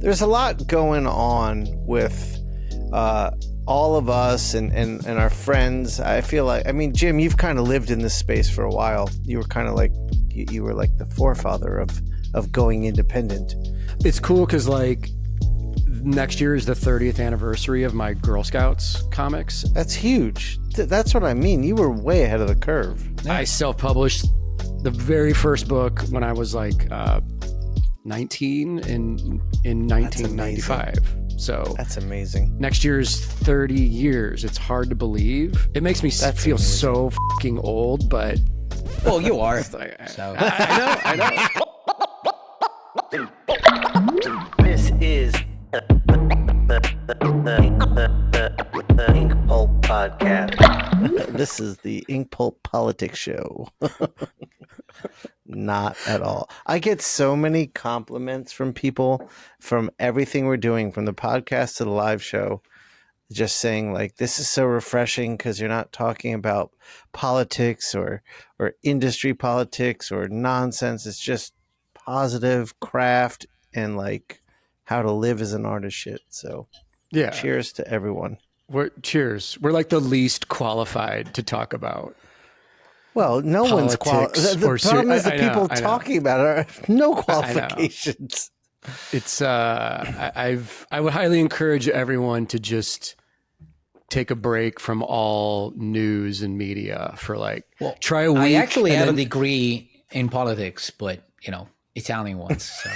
there's a lot going on with all of us and our friends. I feel like, I mean, Jim, you've kind of lived in this space for a while. You were kind of like, you were like the forefather of going independent. It's cool because like next year is the 30th anniversary of my Girl Scouts comics. That's huge. That's what I mean. You were way ahead of the curve. I self-published the very first book when I was like 19 in 1995. So that's amazing. Next year's 30 years. It's hard to believe. It makes me feel so fucking old, but well, you are. So I know. This is the Inkpulp podcast. This is the Inkpulp Politics Show. Not at all. I get so many compliments from people from everything we're doing, from the podcast to the live show, just saying like, this is so refreshing because you're not talking about politics or industry politics or nonsense. It's just positive craft and like how to live as an artist shit. So yeah, cheers to everyone. Cheers. We're like the least qualified to talk about. Well, no one's qualified. The problem is the people talking about it have no qualifications. It's I would highly encourage everyone to just take a break from all news and media for like try a week. I actually have a degree in politics, but Italian ones. So.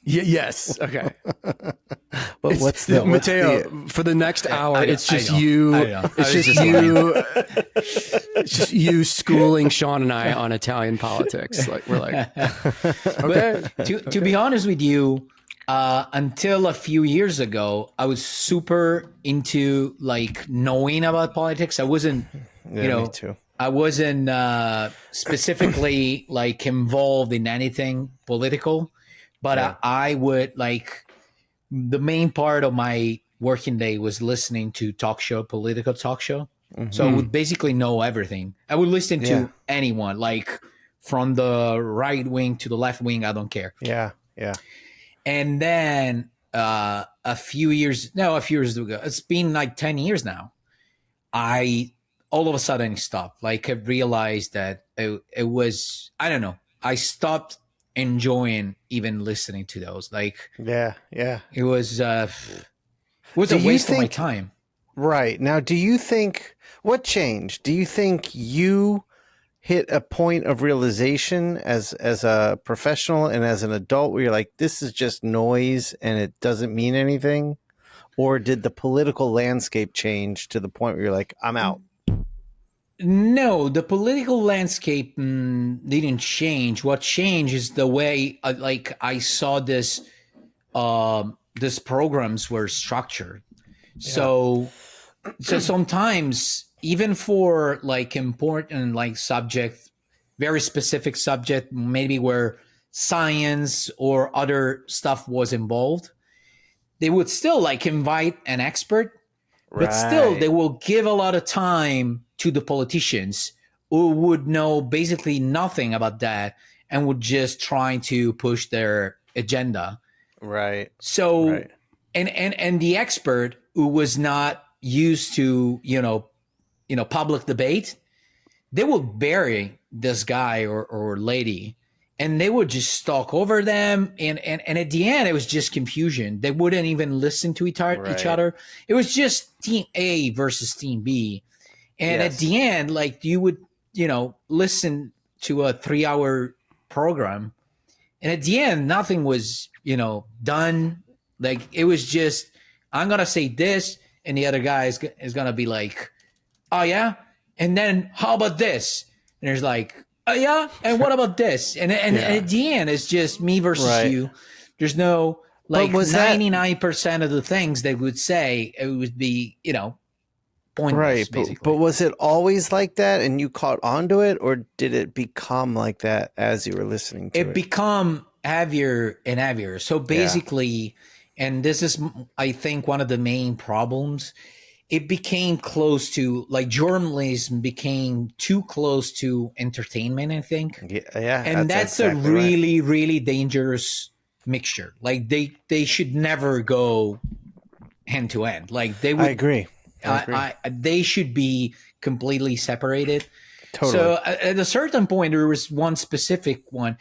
Yes. Okay. But what's the Mattteo? For the next hour, it's just you. It's just you. It's just you schooling Shawn and I on Italian politics. Like we're like, okay. But to be honest with you, until a few years ago, I was super into like knowing about politics. I wasn't, me too. I wasn't specifically like involved in anything political. But I would like the main part of my working day was listening to political talk show. Mm-hmm. So I would basically know everything. I would listen to anyone, like from the right wing to the left wing. I don't care. Yeah. Yeah. And then a few years ago, it's been like 10 years now. I all of a sudden stopped. Like I realized that it was, I don't know. I stopped enjoying even listening to those. Like it was a waste of my time. Right. Now, do you think what changed? Do you think you hit a point of realization as a professional and as an adult where you're like, this is just noise and it doesn't mean anything? Or did the political landscape change to the point where you're like, I'm out? No, the political landscape didn't change. What changed is the way I saw this programs were structured. Yeah. So sometimes even for like important like subject, very specific subject, maybe where science or other stuff was involved, they would still like invite an expert, but still they will give a lot of time to the politicians who would know basically nothing about that and would just try to push their agenda. Right. So, and the expert who was not used to, public debate, they would bury this guy or lady and they would just talk over them. And at the end, it was just confusion. They wouldn't even listen to each other. It was just team A versus team B. And at the end, like you would, listen to a 3-hour program. And at the end, nothing was, done. Like it was just, I'm going to say this. And the other guy is going to be like, oh, yeah. And then how about this? And there's like, oh, yeah. And what about this? And at the end, it's just me versus you. There's no like 99% of the things they would say, it would be, pointless, right, basically. But was it always like that and you caught onto it, or did it become like that as you were listening to it? It become heavier and heavier. So basically, and this is, I think, one of the main problems, it became close to, like journalism became too close to entertainment, I think. Yeah. And that's exactly a really, really dangerous mixture. Like they should never go hand to end. Like they would. I agree. They should be completely separated. Totally. So at a certain point, there was one specific one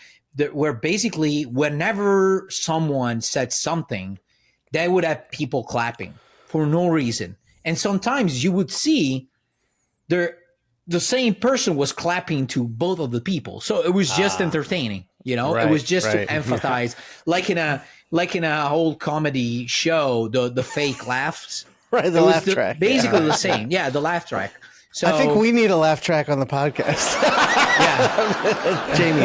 where basically whenever someone said something, they would have people clapping for no reason. And sometimes you would see the same person was clapping to both of the people. So it was just entertaining, you know, right, it was just right. to emphasize, like in a whole comedy show, the fake laughs. Right, the laugh track. Basically the same. Yeah, the laugh track. So I think we need a laugh track on the podcast. yeah. Jamie,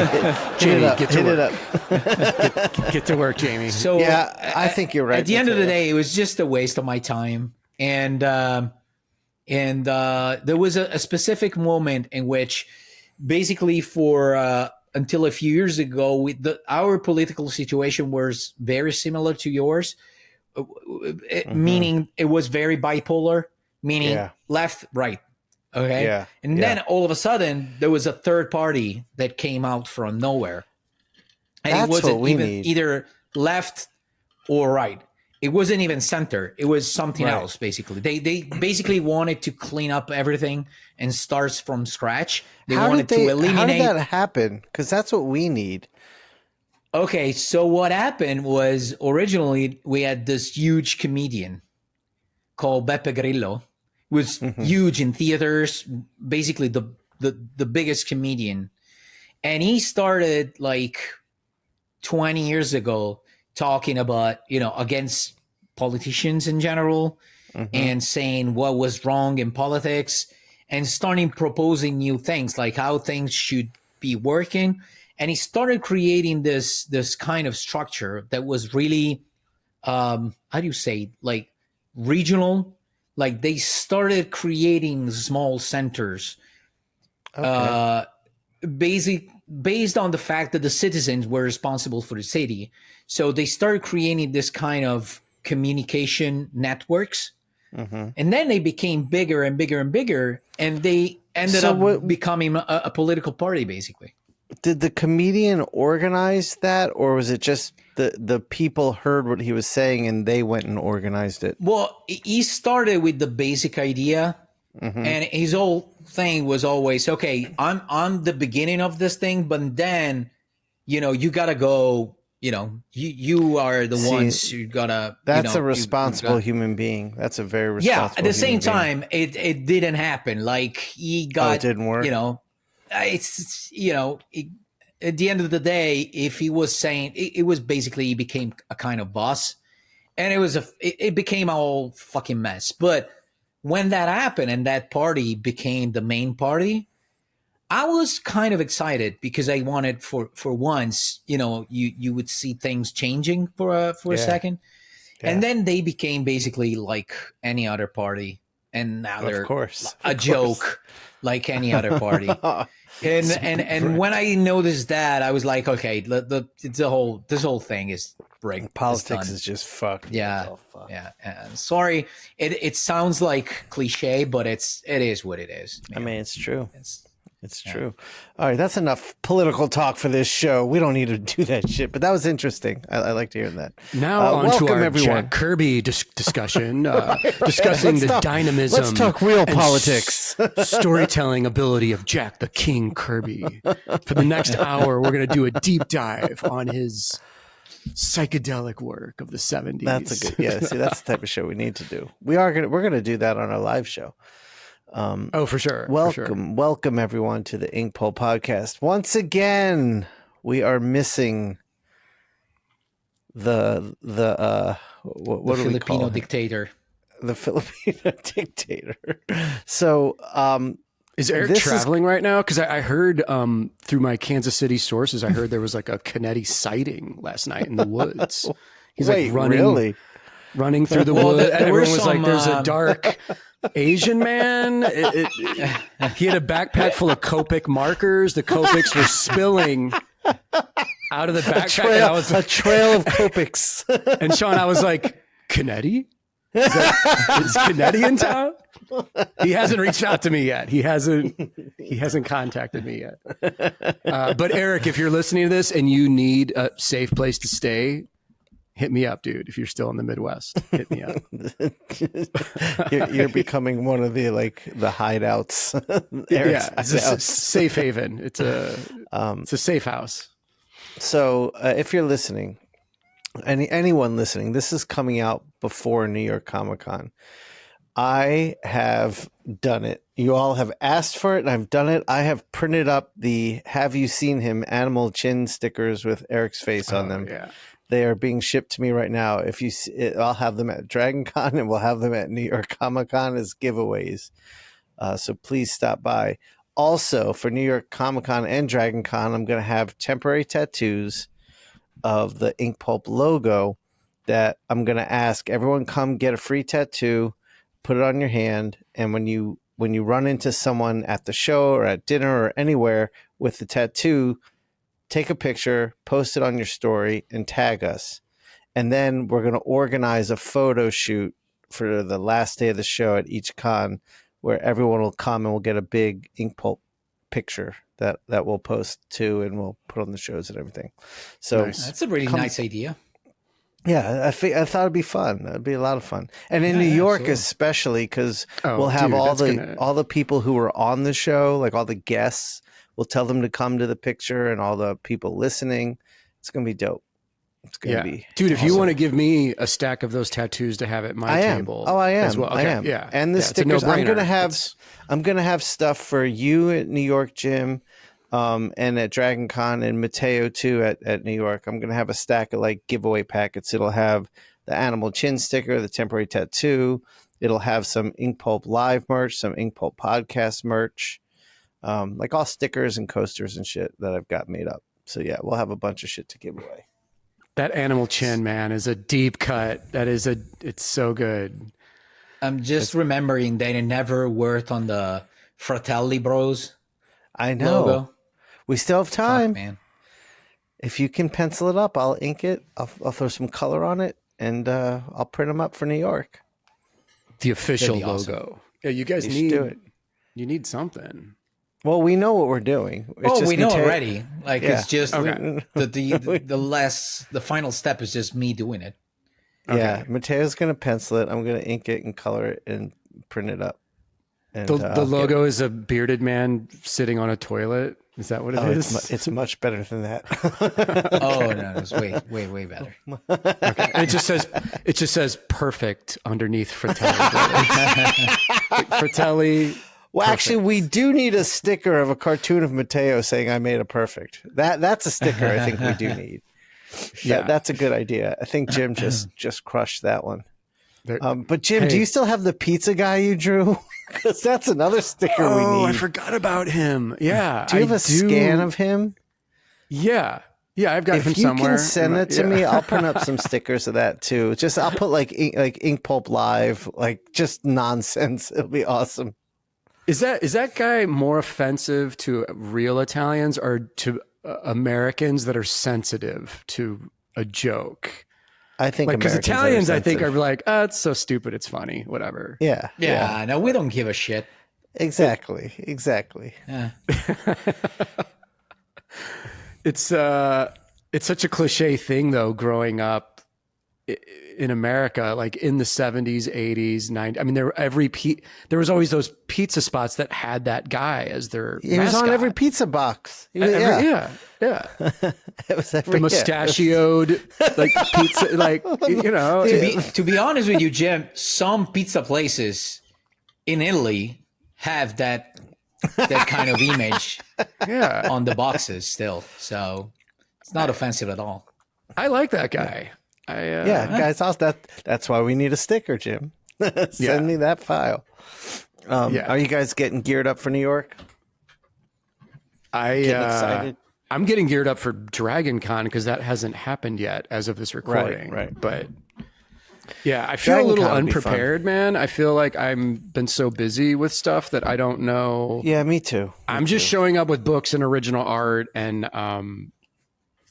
get to hit it work. up. Get to work, Jamie. So yeah, I think you're right. At the end of the day, it was just a waste of my time. And there was a specific moment in which basically for until a few years ago, our political situation was very similar to yours, meaning it was very bipolar, meaning left, right. Okay. Yeah. And then all of a sudden there was a third party that came out from nowhere. And That's it wasn't what we even need. either left or right. It wasn't even center. It was something else, basically. They basically wanted to clean up everything and start from scratch. They wanted to eliminate. How did that happen? Because that's what we need. Okay, so what happened was originally we had this huge comedian called Beppe Grillo. Was huge in theaters, basically the biggest comedian. And he started like 20 years ago talking about, you know, against politicians in general and saying what was wrong in politics and starting proposing new things, like how things should be working. And he started creating this kind of structure that was really, how do you say, like regional. Like they started creating small centers, based on the fact that the citizens were responsible for the city. So they started creating this kind of communication networks, and then they became bigger and bigger and bigger, and they ended up becoming a political party, basically. Did the comedian organize that, or was it just the people heard what he was saying and they went and organized it? Well, he started with the basic idea, and his whole thing was always, okay, I'm the beginning of this thing, but then, you know, you gotta go. You know, you are the ones who gotta. That's a responsible human being. That's a very responsible. Yeah. At the same time, it didn't happen. Like he got. It didn't work. You know, it's at the end of the day, if he was saying it was basically he became a kind of boss, and it became a whole fucking mess. But when that happened and that party became the main party, I was kind of excited because I wanted for once, you know, you would see things changing for a second, and then they became basically like any other party, and now they're a joke like any other party. And when I noticed that, I was like, okay, this whole thing is rigged. Politics is just fucked. Yeah, yeah. And sorry, it sounds like cliche, but it is what it is. Man. I mean, it's true. It's true. All right, that's enough political talk for this show. We don't need to do that shit, but that was interesting. I like to hear that. Now on to our Jack Kirby discussion, discussing the dynamism. Let's talk real politics. Storytelling ability of Jack the King Kirby. For the next hour, we're going to do a deep dive on his psychedelic work of the 70s. That's a good. Yeah, see, that's the type of show we need to do. We're gonna do that on our live show. For sure. Welcome everyone to the Inkpulp podcast. Once again, we are missing the Filipino dictator. The Filipino dictator. So, is Eric traveling right now? Because I heard through my Kansas City sources, I heard there was like a Canetti sighting last night in the woods. He's like running through the woods. Everyone was like, "There's a dark Asian man." He had a backpack full of Copic markers. The Copics were spilling out of the backpack. A trail of Copics. And Shawn, I was like, Canetti? Is Canetti in town? He hasn't reached out to me yet. He hasn't contacted me yet. But Eric, if you're listening to this and you need a safe place to stay, hit me up, dude. If you're still in the Midwest, hit me up. You're becoming one of the hideouts. It's a safe haven. It's a safe house. So if you're listening, anyone listening, this is coming out before New York Comic Con. I have done it. You all have asked for it, and I've done it. I have printed up the "Have you seen him?" animal chin stickers with Eric's face on them. Yeah. They are being shipped to me right now. If you, I'll have them at Dragon Con, and we'll have them at New York Comic Con as giveaways. So please stop by. Also, for New York Comic Con and Dragon Con, I'm going to have temporary tattoos of the Inkpulp logo that I'm going to ask everyone come get a free tattoo, put it on your hand, and when you run into someone at the show or at dinner or anywhere with the tattoo, take a picture, post it on your story, and tag us. And then we're going to organize a photo shoot for the last day of the show at each con, where everyone will come and we'll get a big Inkpulp picture that we'll post too, and we'll put on the shows and everything. So nice. That's a really nice idea. Yeah, I thought it'd be fun. It'd be a lot of fun, and in New York absolutely. Especially, because we'll have all the people who were on the show, like all the guests. We'll tell them to come to the picture, and all the people listening. It's gonna be dope. It's gonna be, dude. If you want to give me a stack of those tattoos to have at my table, I am. As well. Okay. I am. Yeah, and the stickers. I'm gonna have stuff for you at New York, Jim. And at Dragon Con and Mattteo too at New York. I'm going to have a stack of giveaway packets. It'll have the animal chin sticker, the temporary tattoo. It'll have some Inkpulp live merch, some Inkpulp podcast merch, all stickers and coasters and shit that I've got made up. So yeah, we'll have a bunch of shit to give away. That animal chin, man, is a deep cut. It's so good. I'm just remembering they never worked on the Fratelli Bros. I know. Logo. We still have time. Fuck, man. If you can pencil it up, I'll ink it. I'll throw some color on it, and I'll print them up for New York. The official logo. Awesome. Yeah, you guys need do it. You need something. Well, we know what we're doing. We know already. It's just the final step is just me doing it. Okay. Yeah, Matteo's gonna pencil it. I'm gonna ink it and color it and print it up. And, the logo is a bearded man sitting on a toilet. Is that what it is? It's much better than that. Oh no, it's way better. Okay. And it just says perfect underneath Fratelli. Fratelli. Well, perfect. Actually, we do need a sticker of a cartoon of Mattteo saying "I made a perfect." That's a sticker I think we do need. Yeah, that's a good idea. I think Jim just crushed that one. But Jim, do you still have the pizza guy you drew? Because that's another sticker we need. I forgot about him. Yeah. Do you have a scan of him? Yeah. Yeah, I've got him somewhere. If you can send it to me, I'll print up some stickers of that too. I'll put Inkpulp Live, just nonsense. It'll be awesome. Is that guy more offensive to real Italians or to Americans that are sensitive to a joke? I think because Italians, I think, are like, oh, it's so stupid, it's funny, whatever. Yeah. No, we don't give a shit. Exactly. Yeah. It's such a cliche thing though, growing up in America, in the 70s, 80s, 90s. I mean, there was always those pizza spots that had that guy as their He was on every pizza box. Yeah. It was the mustachioed pizza, To be honest with you, Jim, some pizza places in Italy have that kind of image on the boxes still. So it's not offensive at all. I like that guy. Guys, that's why we need a sticker, Jim. Send me that file. Are you guys getting geared up for New York? Getting excited? I'm getting geared up for Dragon Con because that hasn't happened yet as of this recording. Right. But yeah, I feel a little unprepared, man. I feel like I've been so busy with stuff that I don't know. Yeah, me too. I'm just showing up with books and original art, and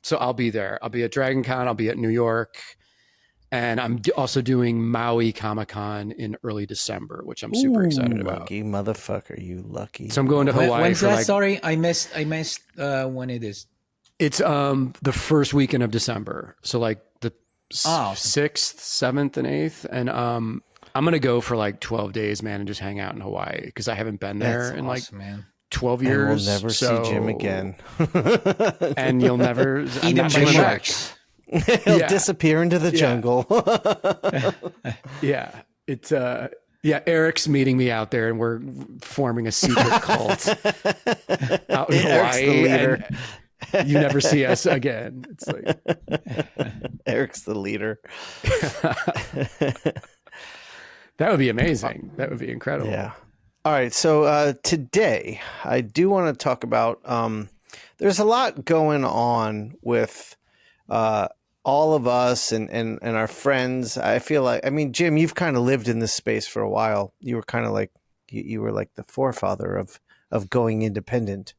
so I'll be there. I'll be at Dragon Con. I'll be at New York. And I'm also doing Maui Comic-Con in early December, which I'm super excited about. Lucky motherfucker, you lucky. So I'm going to Hawaii. When's that? Sorry, I missed when it is. It's the first weekend of December. So 6th, 7th, and 8th, and I'm gonna go for like 12 days, man, and just hang out in Hawaii because I haven't been there in awesome, man. 12 years. And we'll never see Jim again. And you'll never eat him by sharks. He'll disappear into the jungle. Yeah, it's Eric's meeting me out there, and we're forming a secret cult out in Hawaii. And you never see us again. It's like Eric's the leader. That would be amazing. That would be incredible. Yeah. All right. So today I do want to talk about. There's a lot going on with all of us and our friends. I feel like, I mean, Jim, you've kind of lived in this space for a while. You were kind of like you were like the forefather of going independent.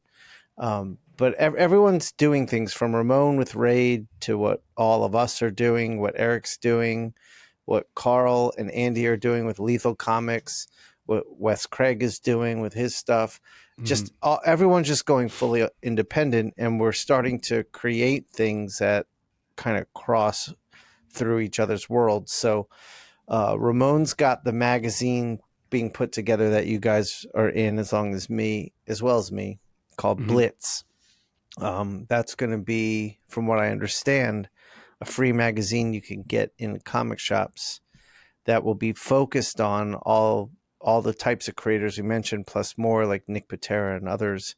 But everyone's doing things, from Ramon with Raid to what all of us are doing, what Eric's doing, what Carl and Andy are doing with Lethal Comics, what Wes Craig is doing with his stuff. Just everyone's just going fully independent, and we're starting to create things that kind of cross through each other's worlds. So Ramon's got the magazine being put together that you guys are in, as well as me, called Blitz. That's going to be, from what I understand, a free magazine you can get in comic shops that will be focused on all the types of creators we mentioned, plus more, like Nick Patera and others.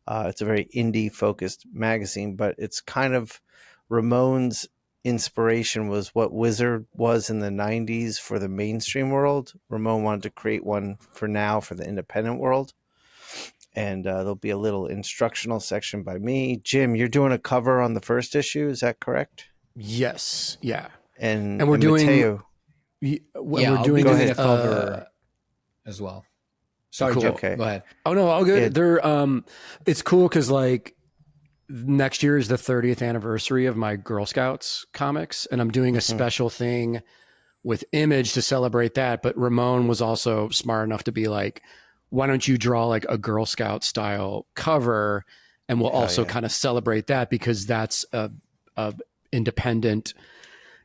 It's a very indie focused magazine, but it's kind of Ramon's inspiration was what Wizard was in the 90s for the mainstream world. Ramon wanted to create one for now for the independent world. And there'll be a little instructional section by me. Jim, you're doing a cover on the first issue. Is that correct? Yes. Yeah. And we're doing Mattteo. We're doing a cover as well. Sorry, cool. Jim. Okay. Go ahead. Oh no, all good. Yeah. They're it's cool because like next year is the 30th anniversary of my Girl Scouts comics, and I'm doing a special thing with Image to celebrate that. But Ramon was also smart enough to be like, why don't you draw like a Girl Scout style cover, and we'll also kind of celebrate that, because that's a independent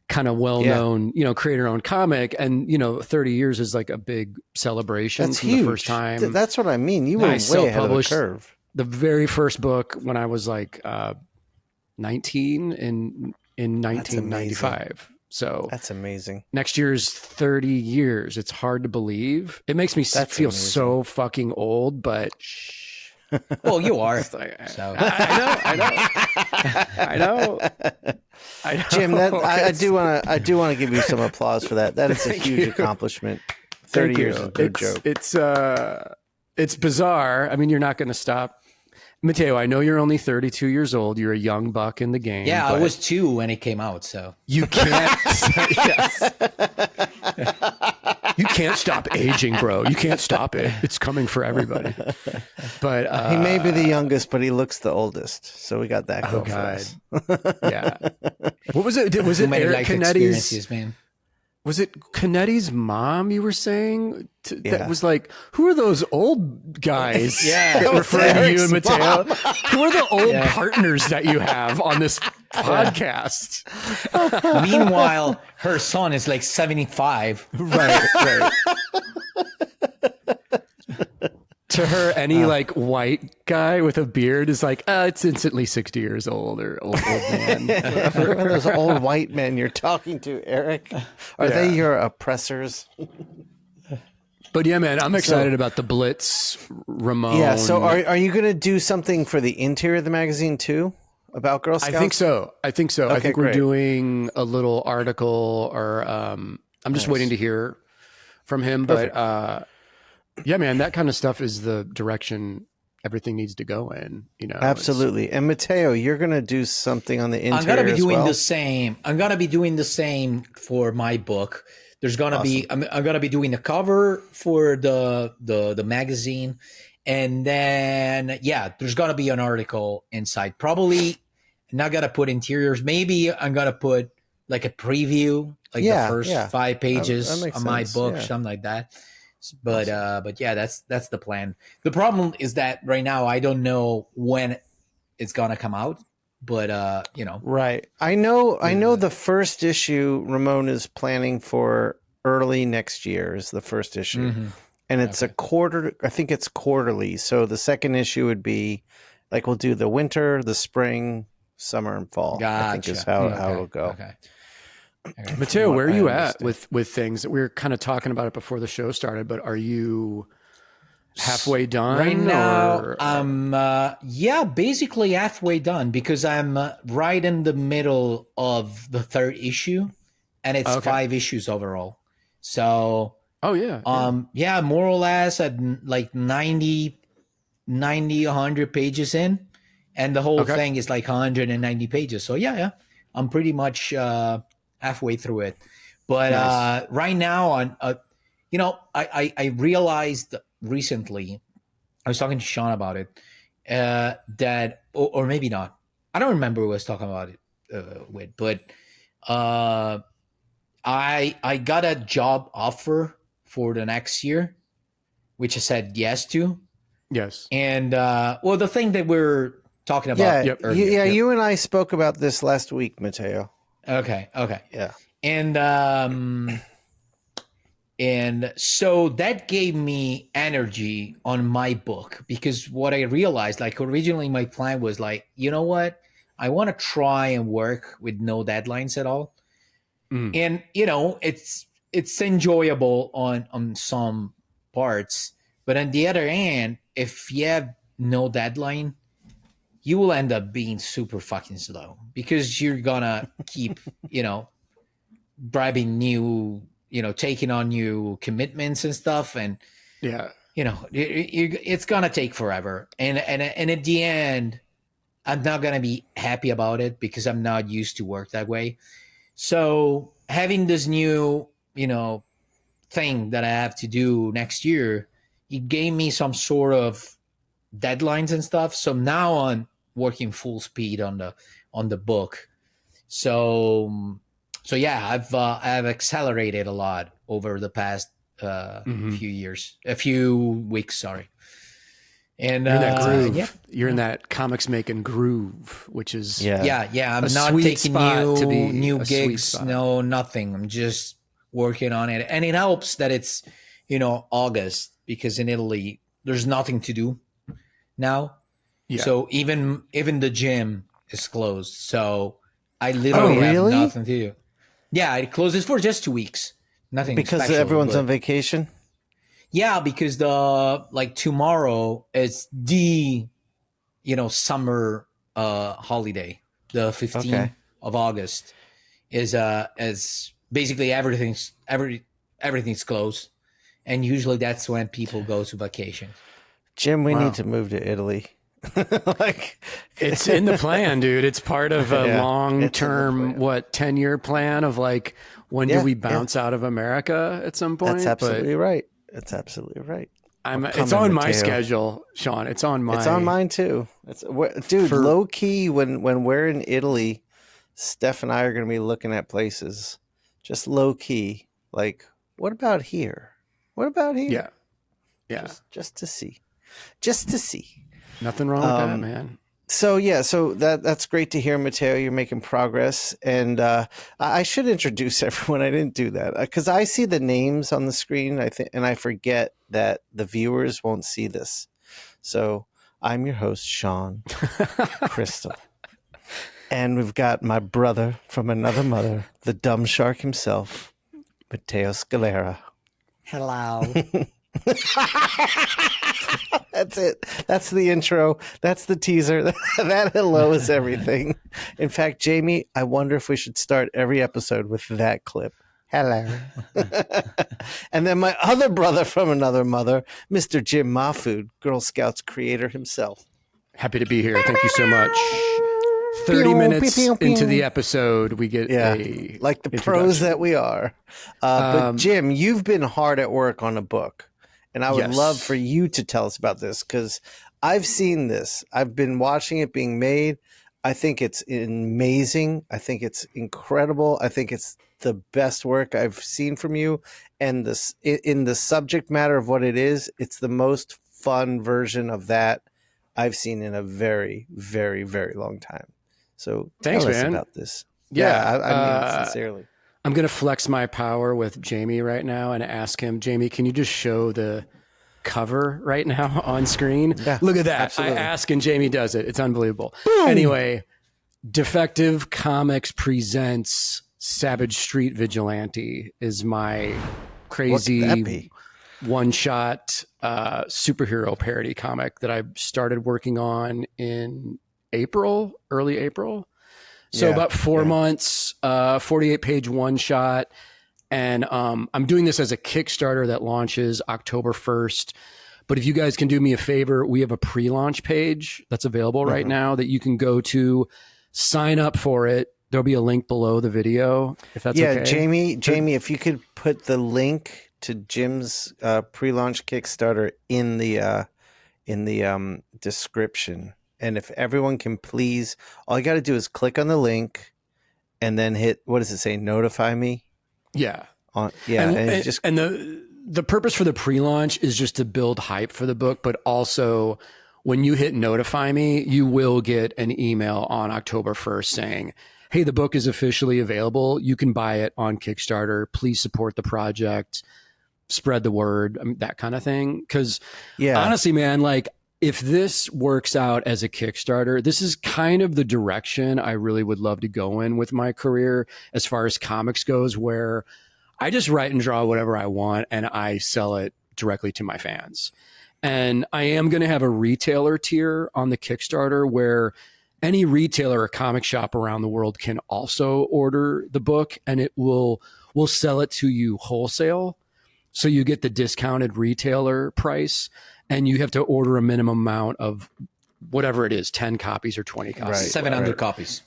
kind of well-known, creator-owned comic. And, 30 years is like a big celebration. That's from huge. the first time. That's what I mean. You were way ahead of the curve. The very first book when I was like 19 in 1995. So that's amazing. Next year's 30 years. It's hard to believe. It makes me feel so fucking old, but well, you are. So. I know. Jim, I do want to give you some applause for that. That is a huge accomplishment. 30 years is no joke. It's bizarre. I mean, you're not going to stop. Mattteo, I know you're only 32 years old. You're a young buck in the game. Yeah, I was 2 when it came out, so. You can't. You can't stop aging, bro. You can't stop it. It's coming for everybody. But he may be the youngest, but he looks the oldest. So we got that going for us. Yeah. What was it? Was it Eric Canetti's? Man. Was it Canetti's mom you were saying? That was like, who are those old guys? Referring to you and Mattteo. Who are the old partners that you have on this podcast? Meanwhile, her son is like 75. Right. To her, any like white guy with a beard is like, it's instantly 60 years old or old man. One of those old white men you're talking to, Eric. Are they your oppressors? But yeah, man, I'm excited about the Blitz, Ramon. Yeah, so are you going to do something for the interior of the magazine too about Girl Scouts? I think so. Okay, I think we're great. doing a little article, or I'm just waiting to hear from him. Perfect. But yeah, man, that kind of stuff is the direction everything needs to go in. Absolutely. And Mattteo, you're going to do something on the interior. I'm gonna be doing the same. I'm gonna be doing the same for my book. There's gonna be I'm gonna be doing the cover for the magazine, and then there's gonna be an article inside. Probably not gonna put interiors. Maybe I'm gonna put like a preview, like the first 5 pages of my book, something like that. But yeah, that's the plan. The problem is that right now I don't know when it's gonna come out, but Right. I know the first issue Ramon is planning for early next year is the first issue. Mm-hmm. And it's a quarter, I think it's quarterly. So the second issue would be like we'll do the winter, the spring, summer, and fall. Gotcha. I think is how it'll go. Okay. Matteo, where are you at with things? We were kind of talking about it before the show started, but are you halfway done right now? I'm basically halfway done because I'm right in the middle of the third issue, and it's 5 issues overall. So more or less at like 90 100 pages in, and the whole thing is like 190 pages. So I'm pretty much halfway through it. But right now on I realized recently, I was talking to Shawn about it, that or maybe not, I don't remember who I was talking about it with, but I got a job offer for the next year, which I said yes to. Yes. And the thing that we're talking about earlier. You and I spoke about this last week, Mattteo. Okay. Yeah. And so that gave me energy on my book, because what I realized, like originally my plan was like, you know what? I want to try and work with no deadlines at all. And it's enjoyable on some parts, but on the other hand, if you have no deadline, you will end up being super fucking slow, because you're gonna keep bribing new, taking on new commitments and stuff, and it's gonna take forever, and at the end I'm not gonna be happy about it because I'm not used to work that way. So having this new, thing that I have to do next year, it gave me some sort of deadlines and stuff. So now I'm working full speed on the book. So I've accelerated a lot over the past few weeks. Sorry. And you're in that groove. You're in that comics making groove, which is I'm not taking new gigs, no nothing. I'm just working on it, and it helps that it's August, because in Italy there's nothing to do now. So even the gym is closed. So I literally have nothing to do. Yeah, it closes for just 2 weeks. Nothing because special, everyone's on vacation. Yeah, because tomorrow is the summer holiday. The 15th of August is basically everything's closed, and usually that's when people go to vacation. Jim, we need to move to Italy. It's in the plan, dude. It's part of a long-term 10-year plan of like, when do we bounce out of America at some point? That's absolutely right. It's absolutely right. It's on my schedule, Shawn. It's on mine too. Low key, when we're in Italy, Steph and I are going to be looking at places, just low key. Like, what about here? What about here? Yeah. Just to see. Nothing wrong with that, man. So that's great to hear, Mattteo. You're making progress, and I should introduce everyone. I didn't do that because I see the names on the screen. And I forget that the viewers won't see this. So I'm your host, Shawn Crystal, and we've got my brother from another mother, the dumb shark himself, Mattteo Scalera. Hello. That's it. That's the intro. That's the teaser. That hello is everything. In fact, Jamie, I wonder if we should start every episode with that clip. Hello. And then my other brother from another mother, Mr. Jim Mahfood, Girl Scouts creator himself. Happy to be here. Thank you so much. 30 minutes into the episode, we get like the pros that we are. But Jim, you've been hard at work on a book. And I would love for you to tell us about this, because I've seen this. I've been watching it being made. I think it's amazing. I think it's incredible. I think it's the best work I've seen from you. And in the subject matter of what it is, it's the most fun version of that I've seen in a very, very, very long time. So thanks, tell us man. about this. Yeah, I mean, sincerely. I'm going to flex my power with Jamie right now and ask him, Jamie, can you just show the cover right now on screen? Yeah, look at that. Absolutely. I ask and Jamie does it. It's unbelievable. Boom. Anyway, Defective Comics presents Savage Street Vigilante is my crazy one-shot superhero parody comic that I started working on in early April. So about 4 months, 48-page one-shot. And I'm doing this as a Kickstarter that launches October 1st. But if you guys can do me a favor, we have a pre-launch page that's available right now that you can go to, sign up for it. There'll be a link below the video, if that's okay. Jamie, if you could put the link to Jim's pre-launch Kickstarter in the description. And if everyone can please, all you got to do is click on the link and then hit, what does it say? Notify me. Yeah. And the purpose for the pre-launch is just to build hype for the book, but also when you hit notify me, you will get an email on October 1st saying, hey, the book is officially available. You can buy it on Kickstarter. Please support the project, spread the word, that kind of thing. Because honestly, man, like, if this works out as a Kickstarter, this is kind of the direction I really would love to go in with my career as far as comics goes, where I just write and draw whatever I want and I sell it directly to my fans. And I am going to have a retailer tier on the Kickstarter where any retailer or comic shop around the world can also order the book, and we'll sell it to you wholesale. So you get the discounted retailer price, and you have to order a minimum amount of whatever it is, 10 copies or 20 copies. Right, 700 copies.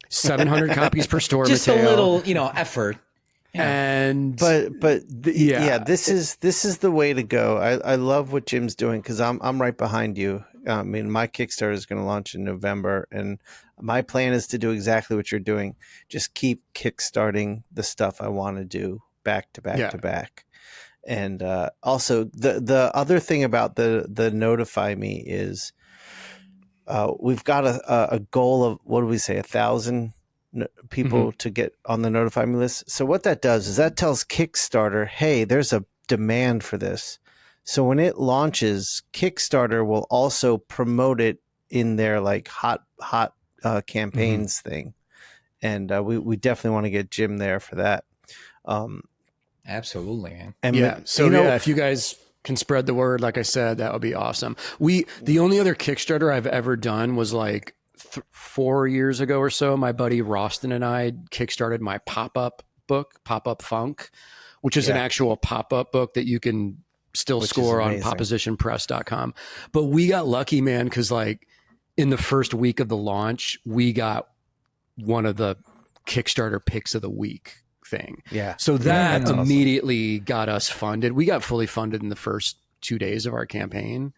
700 copies per store, just Mattteo. A little, effort. Yeah. And this is the way to go. I love what Jim's doing because I'm right behind you. I mean, my Kickstarter is going to launch in November, and my plan is to do exactly what you're doing. Just keep kickstarting the stuff I want to do back to back to back. And also the other thing about the notify me is we've got a goal of, what do we say, 1,000 people to get on the notify me list. So what that does is that tells Kickstarter, hey, there's a demand for this. So when it launches, Kickstarter will also promote it in their like hot campaigns thing. And we definitely want to get Jim there for that. Absolutely, man. And if you guys can spread the word, like I said, that would be awesome. The only other Kickstarter I've ever done was like 4 years ago or so. My buddy Roston and I kickstarted my pop-up book, Pop-Up Funk, which is an actual pop-up book that you can still score on propositionpress.com. But we got lucky, man, because like in the first week of the launch, we got one of the Kickstarter picks of the week thing. Yeah. So that immediately got us funded. We got fully funded in the first 2 days of our campaign.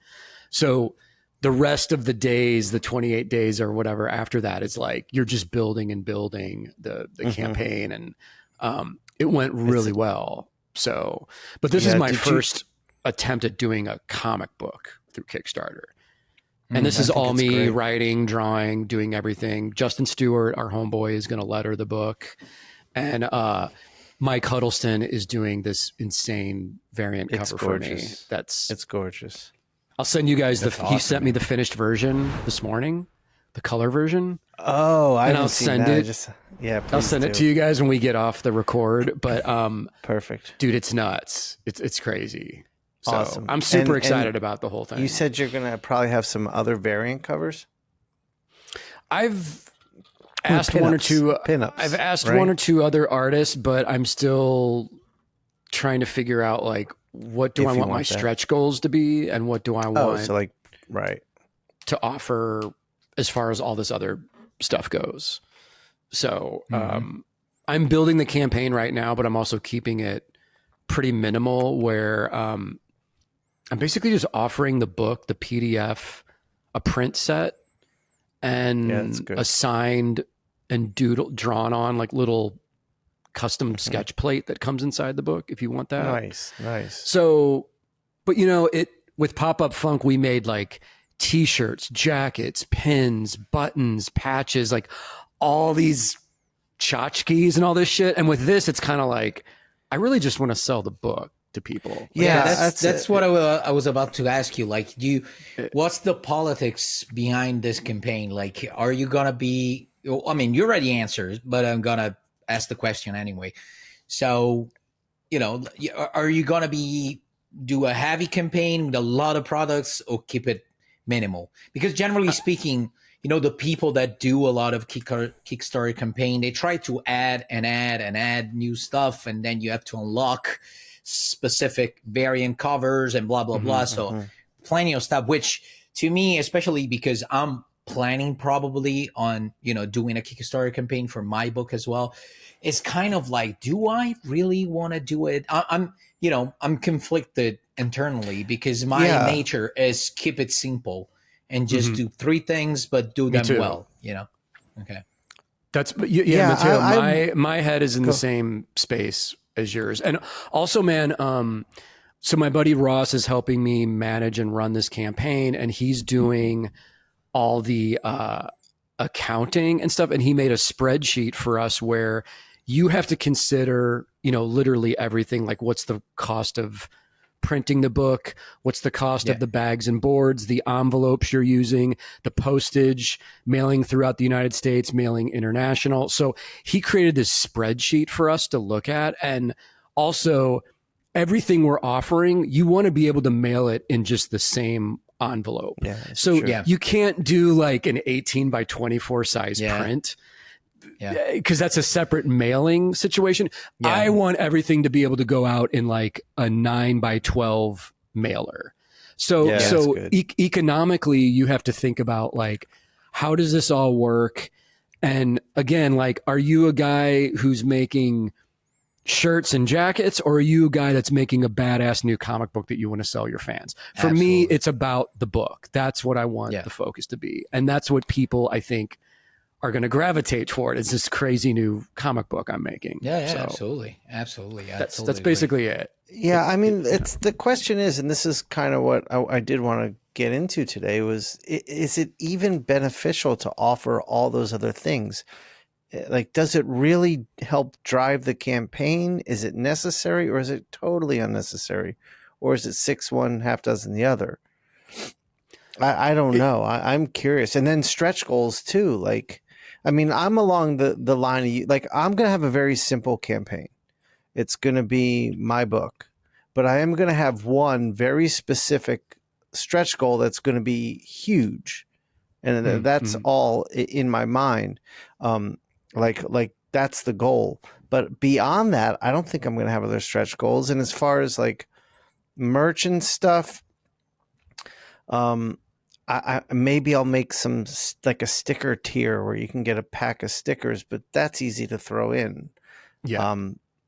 So the rest of the days, the 28 days or whatever after that, is like you're just building and building the campaign, and it went really well. So, but this is my first attempt at doing a comic book through Kickstarter. And this is all me writing, drawing, doing everything. Justin Stewart, our homeboy, is going to letter the book. And Mike Huddleston is doing this insane variant cover for me. It's gorgeous. I'll send you guys he sent me the finished version this morning, the color version. Oh, I'll send it. I'll send it to you guys when we get off the record. But perfect, dude, it's nuts. It's crazy. So awesome. I'm super excited about the whole thing. You said you're gonna probably have some other variant covers. I've asked one or two pinups. I've asked one or two other artists, but I'm still trying to figure out like what do I want my stretch goals to be, and what do I want to offer as far as all this other stuff goes. So I'm building the campaign right now, but I'm also keeping it pretty minimal, where I'm basically just offering the book, the PDF, a print set, and a signed and drawn on like little custom sketch plate that comes inside the book if you want that. Nice. So, but with Pop-Up Funk, we made like t-shirts, jackets, pins, buttons, patches, like all these tchotchkes and all this shit. And with this, it's kind of like, I really just want to sell the book to people. Yeah, that's what I was about to ask you. Like, what's the politics behind this campaign? Like, are you gonna be? I mean, you already answered, but I'm gonna ask the question anyway. So, are you gonna do a heavy campaign with a lot of products, or keep it minimal? Because generally speaking, the people that do a lot of Kickstarter campaign, they try to add and add and add new stuff, and then you have to unlock specific variant covers and blah blah blah. So plenty of stuff, which to me, especially because I'm planning probably on doing a Kickstarter campaign for my book as well, it's kind of like, do I really want to do it? I'm conflicted internally, because my nature is keep it simple and just do 3 things, but do them well. Okay. That's Mattteo, my head is in the same space as yours. And also, man, so my buddy Ross is helping me manage and run this campaign, and he's doing all the accounting and stuff. And he made a spreadsheet for us where you have to consider, literally everything. Like, what's the cost of printing the book? What's the cost of the bags and boards, the envelopes you're using, the postage, mailing throughout the United States, mailing international. So he created this spreadsheet for us to look at. And also, everything we're offering, you want to be able to mail it in just the same envelope. So you can't do like an 18 by 24 size print, because that's a separate mailing situation. I want everything to be able to go out in like a 9 by 12 mailer. So economically, you have to think about like, how does this all work? And again, like, are you a guy who's making shirts and jackets, or are you a guy that's making a badass new comic book that you want to sell your fans? For me, it's about the book. That's what I want the focus to be. And that's what people, I think, are going to gravitate toward. It's this crazy new comic book I'm making. Absolutely. That's basically it. Yeah, I mean, it's the question is, and this is kind of what I did want to get into today, was is it even beneficial to offer all those other things? Like, does it really help drive the campaign? Is it necessary, or is it totally unnecessary? Or is it 6 one, half dozen the other? I don't know. I'm curious. And then stretch goals too. Like, I mean, I'm along the line of you. Like, I'm going to have a very simple campaign. It's going to be my book, but I am going to have one very specific stretch goal that's going to be huge. And that's all in my mind. Like that's the goal. But beyond that, I don't think I'm going to have other stretch goals. And as far as like merch and stuff, I maybe I'll make some like a sticker tier where you can get a pack of stickers, but that's easy to throw in.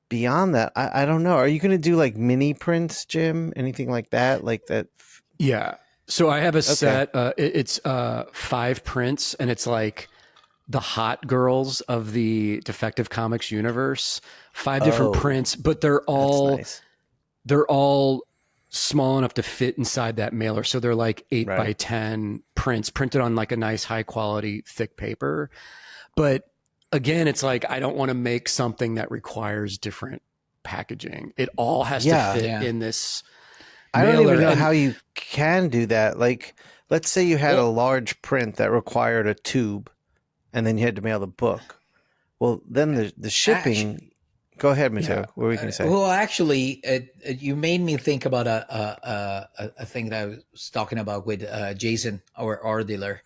Beyond that, I don't know. Are you going to do like mini prints, Jim? Anything like that? Like that? Yeah. So I have a set. It's 5 prints, and it's like the hot girls of the Defective Comics universe. 5 different prints, but they're all small enough to fit inside that mailer. So they're like 8 by 10 prints printed on like a nice high quality thick paper. But again, it's like, I don't want to make something that requires different packaging. It all has to fit in this mailer. I don't even know how you can do that. Like, let's say you had a large print that required a tube, and then you had to mail the book. Well, then the shipping. Go ahead, Mattteo. What were you going to say? Well, actually, you made me think about a thing that I was talking about with Jason, our dealer.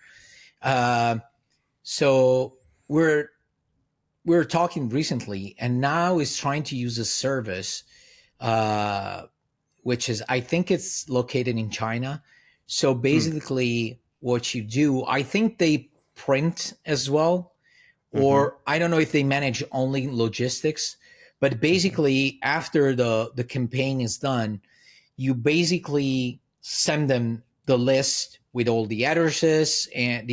So we're talking recently, and now he's trying to use a service, which is, I think it's located in China. So basically, what you do, I think they print as well, or I don't know if they manage only logistics. But basically, after the campaign is done, you basically send them the list with all the addresses and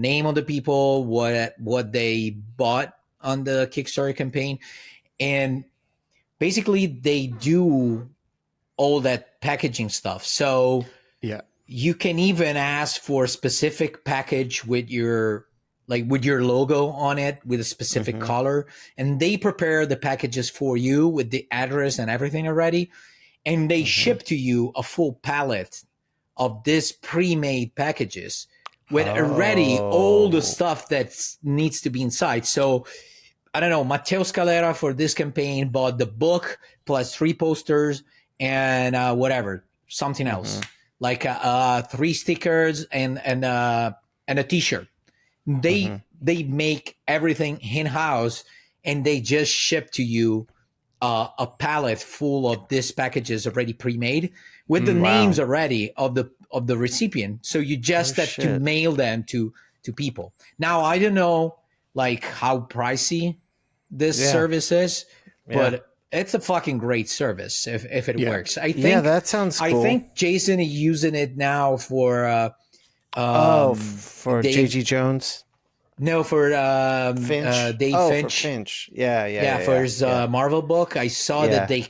name of the people, what they bought on the Kickstarter campaign. And basically, they do all that packaging stuff. So you can even ask for a specific package with your like with your logo on it with a specific color, and they prepare the packages for you with the address and everything already, and they ship to you a full pallet of this pre-made packages with already all the stuff that needs to be inside. So I don't know, Matteo Scalera for this campaign bought the book plus 3 posters and whatever, something else, like 3 stickers and a T-shirt. They make everything in-house, and they just ship to you a pallet full of these packages already pre-made with the names already of the recipient. So you just have to mail them to people. Now I don't know like how pricey this service is, but it's a fucking great service if it works. I think that sounds cool. I think Jason is using it now for for JG Jones. No, for Finch. Dave Finch. For Finch. Yeah. For his Marvel book, I saw that they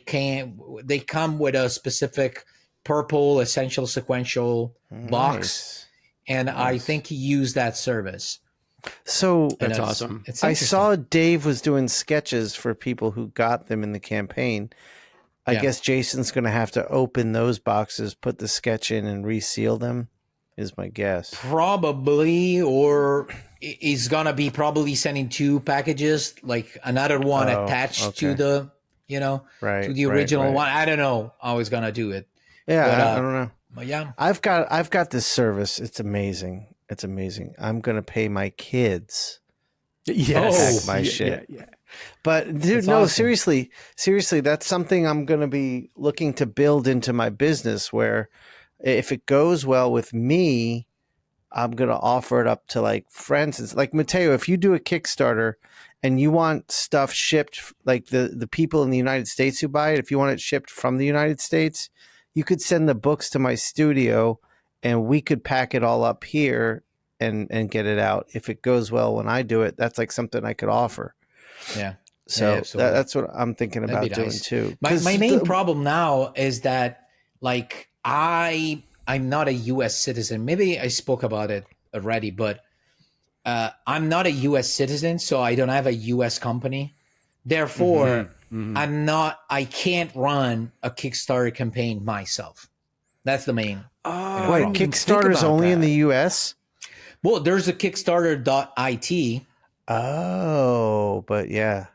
come with a specific purple essential sequential box, and I think he used that service. So that's awesome. I saw Dave was doing sketches for people who got them in the campaign. I guess Jason's going to have to open those boxes, put the sketch in, and reseal them. Is my guess. Probably, or he's gonna be probably sending 2 packages, like another one attached to the, to the original one. I don't know how he's gonna do it. Yeah, but, I don't know. But yeah, I've got this service. It's amazing. It's amazing. I'm gonna pay my kids. Yes, pack my shit. Yeah. But dude, no, awesome. seriously, that's something I'm gonna be looking to build into my business where, if it goes well with me, I'm going to offer it up to like friends. It's like Mattteo, if you do a Kickstarter and you want stuff shipped, like the people in the United States who buy it, if you want it shipped from the United States, you could send the books to my studio and we could pack it all up here and get it out. If it goes well when I do it, that's like something I could offer. Yeah. So that's what I'm thinking about doing too. My main problem now is that like I'm not a U.S. citizen. Maybe I spoke about it already, but I'm not a U.S. citizen, so I don't have a U.S. company. Therefore, I can't run a Kickstarter campaign myself. That's the main. Wait, Kickstarter's only in the U.S.? Well, there's a Kickstarter.it. Oh, but yeah.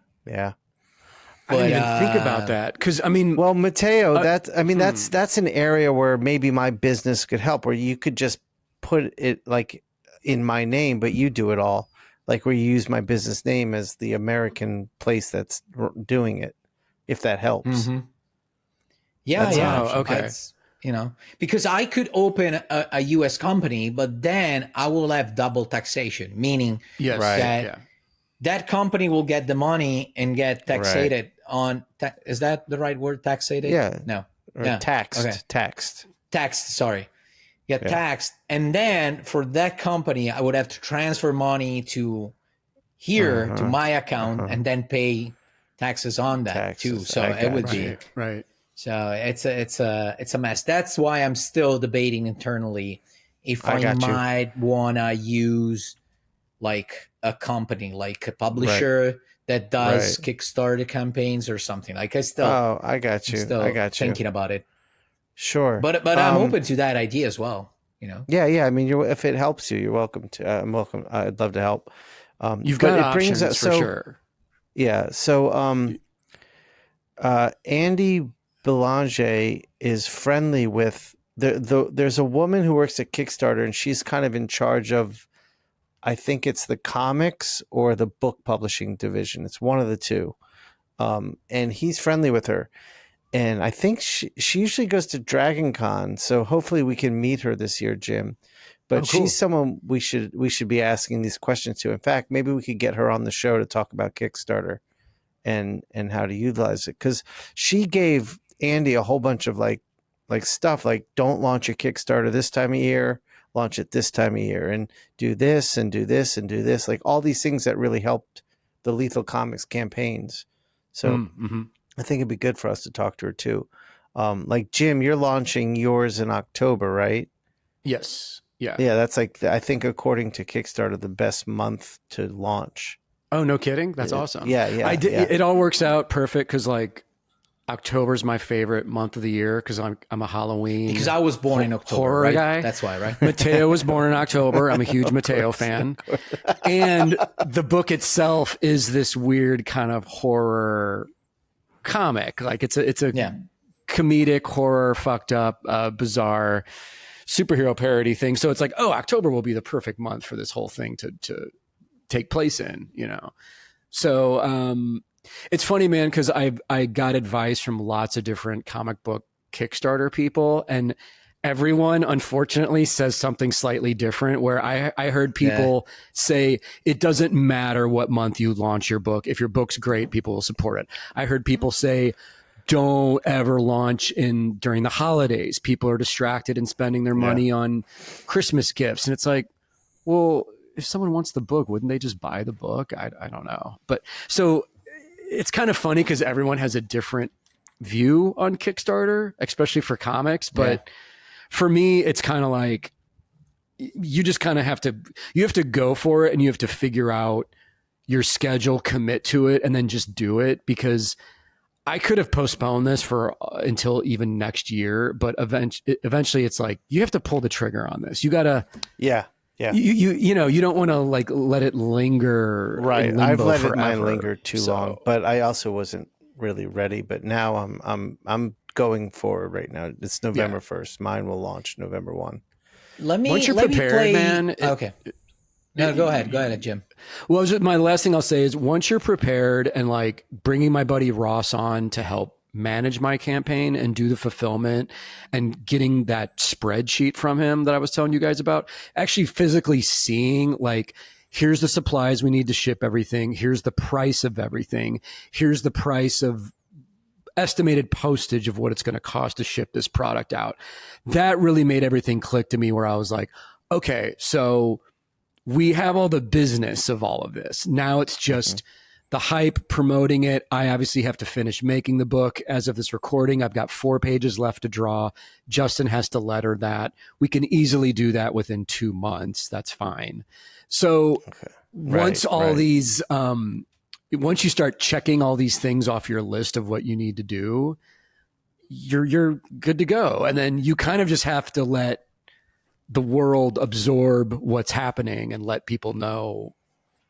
I didn't even think about that because well, Mattteo, that's an area where maybe my business could help, where you could just put it like in my name, but you do it all, like where you use my business name as the American place that's doing it, if that helps. Okay. Because I could open a U.S. company, but then I will have double taxation, meaning that company will get the money and get taxated on. Is that the right word? Taxated? Yeah. No. Taxed. Okay. Taxed. Sorry. Taxed. And then for that company, I would have to transfer money to here to my account and then pay taxes on that too. So it would be right. So it's a mess. That's why I'm still debating internally if I might want to use like a company, like a publisher that does Kickstarter campaigns or something. Like I got you. Thinking about it. Sure. But I'm open to that idea as well. Yeah. I mean, if it helps you, you're welcome to. I'm welcome. I'd love to help. You've got options for sure. Yeah. So, Andy Belanger is friendly with there's a woman who works at Kickstarter, and she's kind of in charge of, I think it's the comics or the book publishing division. It's one of the two. And he's friendly with her. And I think she usually goes to Dragon Con. So hopefully we can meet her this year, Jim. But she's someone we should be asking these questions to. In fact, maybe we could get her on the show to talk about Kickstarter and how to utilize it. Because she gave Andy a whole bunch of like stuff, like don't launch a Kickstarter this time of year. Launch it this time of year and do this and do this and do this, like all these things that really helped the Lethal Comics campaigns. So I think it'd be good for us to talk to her too. Like Jim, you're launching yours in October, right? Yes. Yeah. Yeah, that's like, I think according to Kickstarter, the best month to launch. Oh, no kidding. That's awesome. Yeah. It all works out perfect because like October's my favorite month of the year because I'm a Halloween. Because I was born in October, horror right? guy. That's why, right? Mattteo was born in October. I'm a huge Mattteo fan. And the book itself is this weird kind of horror comic. Like it's a comedic horror, fucked up, bizarre superhero parody thing. So it's like, oh, October will be the perfect month for this whole thing to take place in, you know? So, it's funny, man, because I got advice from lots of different comic book Kickstarter people, and everyone, unfortunately, says something slightly different. Where I heard people say it doesn't matter what month you launch your book. If your book's great, people will support it. I heard people say don't ever launch during the holidays. People are distracted and spending their money on Christmas gifts, and it's like, well, if someone wants the book, wouldn't they just buy the book? I don't know, but so. It's kind of funny because everyone has a different view on Kickstarter, especially for comics. But for me, it's kind of like you just kind of have to go for it, and you have to figure out your schedule, commit to it, and then just do it. Because I could have postponed this until even next year, but eventually it's like you have to pull the trigger on this. You gotta, Yeah. You know, you don't want to like let it linger. Right. I've let mine linger too long, but I also wasn't really ready. But now I'm going forward right now. It's November 1st. Mine will launch November 1. Once you're prepared, man. Okay. No, go ahead, Jim. Well, my last thing I'll say is once you're prepared, and like bringing my buddy Ross on to help manage my campaign and do the fulfillment and getting that spreadsheet from him that I was telling you guys about, actually physically seeing like, here's the supplies we need to ship everything. Here's the price of everything. Here's the price of estimated postage of what it's going to cost to ship this product out. That really made everything click to me where I was like, okay, so we have all the business of all of this. Now it's just the hype, promoting it. I obviously have to finish making the book. As of this recording, I've got 4 pages left to draw. Justin has to letter that. We can easily do that within 2 months. That's fine. So once you start checking all these things off your list of what you need to do, you're good to go. And then you kind of just have to let the world absorb what's happening and let people know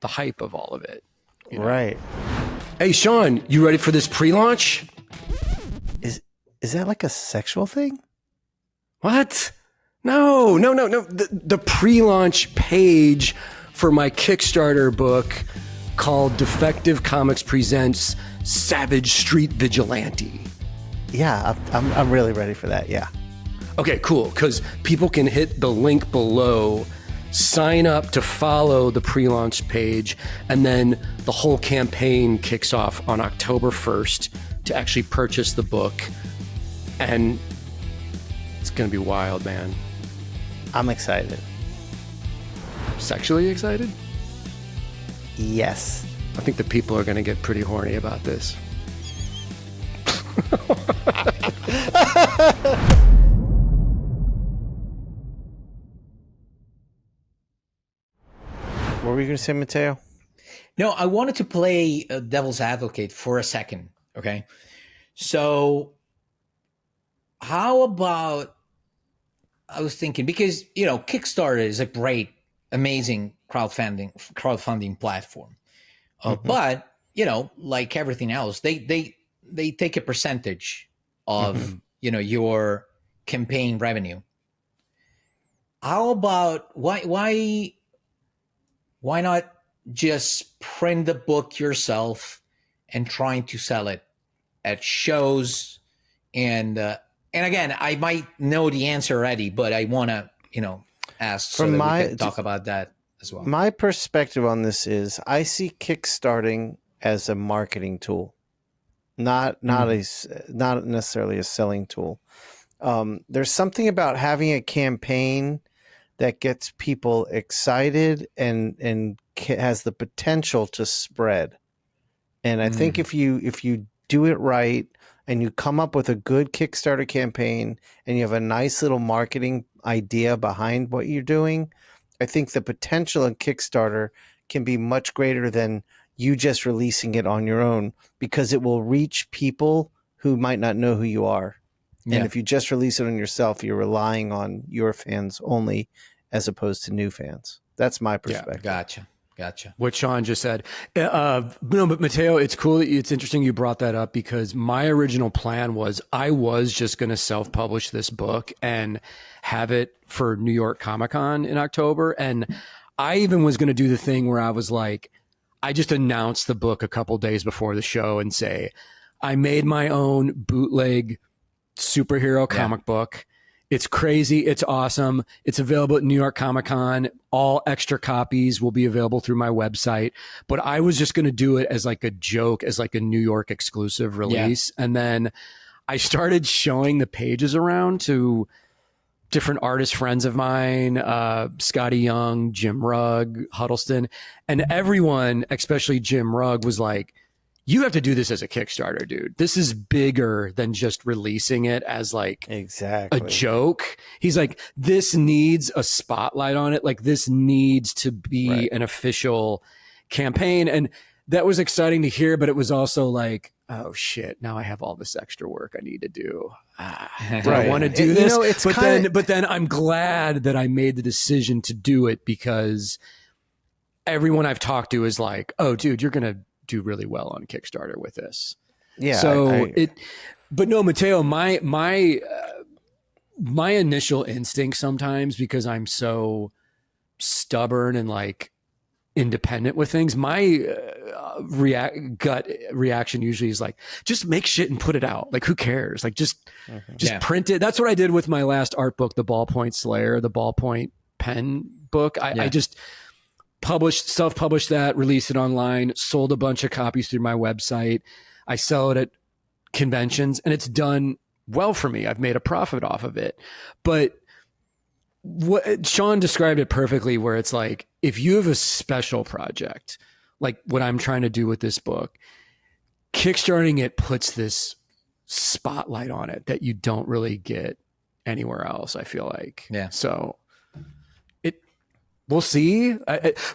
the hype of all of it. You know? Right. Hey, Shawn, you ready for this pre-launch? Is that like a sexual thing? What? No. The pre-launch page for my Kickstarter book called Defective Comics Presents Savage Street Vigilante. Yeah, I'm really ready for that. Yeah. Okay, cool. Because people can hit the link below, sign up to follow the pre-launch page, and then the whole campaign kicks off on October 1st to actually purchase the book. And it's going to be wild, man. I'm excited. Sexually excited? Yes. I think the people are going to get pretty horny about this. What were you going to say, Mattteo? No, I wanted to play devil's advocate for a second. Okay. So how about, I was thinking, because, Kickstarter is a great, amazing crowdfunding platform. But, like everything else, they take a percentage of, your campaign revenue. How about, why not just print the book yourself and trying to sell it at shows? And again, I might know the answer already, but I want to, ask so that we can talk about that as well. My perspective on this is I see Kickstarting as a marketing tool, not necessarily a selling tool. There's something about having a campaign that gets people excited and has the potential to spread. And I think if you do it right and you come up with a good Kickstarter campaign and you have a nice little marketing idea behind what you're doing, I think the potential in Kickstarter can be much greater than you just releasing it on your own, because it will reach people who might not know who you are. Yeah. And if you just release it on yourself, you're relying on your fans only as opposed to new fans. That's my perspective. Yeah, gotcha. What Shawn just said. But Mattteo, it's cool. It's interesting you brought that up, because my original plan was I was just going to self-publish this book and have it for New York Comic-Con in October. And I even was going to do the thing where I was like, I just announced the book a couple days before the show and say, I made my own bootleg superhero comic book. It's crazy. It's awesome. It's available at New York Comic-Con. All extra copies will be available through my website. But I was just going to do it as like a joke, as like a New York exclusive release. Yeah. And then I started showing the pages around to different artist friends of mine, Scotty Young, Jim Rugg, Huddleston, and everyone, especially Jim Rugg, was like, you have to do this as a Kickstarter, dude. This is bigger than just releasing it as like a joke. He's like, this needs a spotlight on it. Like, this needs to be an official campaign. And that was exciting to hear, but it was also like, oh shit, now I have all this extra work I need to do. Do I want to do this? You know, but then I'm glad that I made the decision to do it, because everyone I've talked to is like, oh dude, you're going to do really well on Kickstarter with this. Yeah. So but no, Mattteo, my initial instinct sometimes, because I'm so stubborn and like independent with things, my gut reaction usually is like, just make shit and put it out. Like, who cares? Like, just print it. That's what I did with my last art book, the Ballpoint Slayer, the ballpoint pen book. I just self-published that, released it online, sold a bunch of copies through my website. I sell it at conventions, and it's done well for me. I've made a profit off of it. But what Shawn described it perfectly, where it's like, if you have a special project, like what I'm trying to do with this book, Kickstarting it puts this spotlight on it that you don't really get anywhere else, I feel like. Yeah. So we'll see.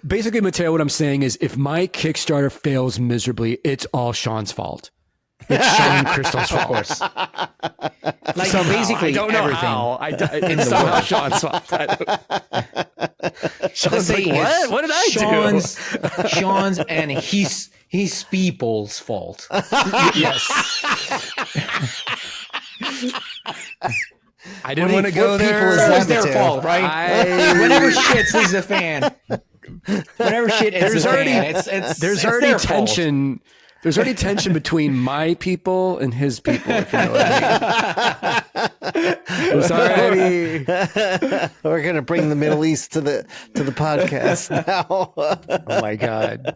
Basically, Mattteo, what I'm saying is, if my Kickstarter fails miserably, it's all Shawn's fault. It's Shawn Crystal's fault. Of course. Like, somehow, basically, I don't know everything. How. It's somehow Shawn's fault. Shawn's like, what? What did I do? Shawn's and his people's fault. Yes. I didn't want to go there. It's always their fault, right? Whatever shits is a fan. Whatever shit is a fan. There's already tension. Fault. There's already tension between my people and his people, if you know what I mean. There's already... We're gonna bring the Middle East to the podcast now. Oh my God.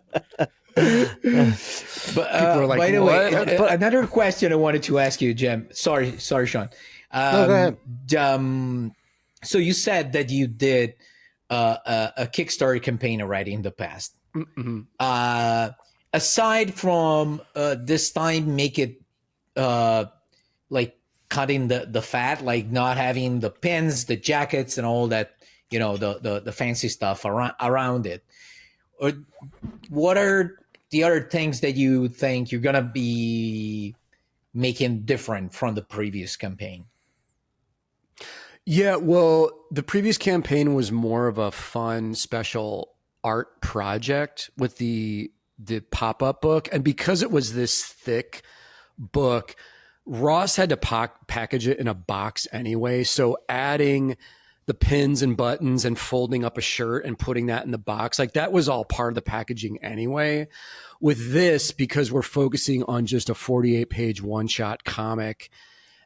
But people are like, by the way, another question I wanted to ask you, Jem. Sorry, Shawn. No, go ahead. So you said that you did a Kickstarter campaign already in the past. Mm-hmm. Aside from this time, make it like cutting the fat, like not having the pins, the jackets, and all that, you know, the fancy stuff around it. Or what are the other things that you think you're gonna be making different from the previous campaign? Yeah, well, the previous campaign was more of a fun special art project with the pop-up book. And because it was this thick book, Ross had to package it in a box anyway. So adding the pins and buttons and folding up a shirt and putting that in the box, like that was all part of the packaging anyway. With this, because we're focusing on just a 48-page one-shot comic,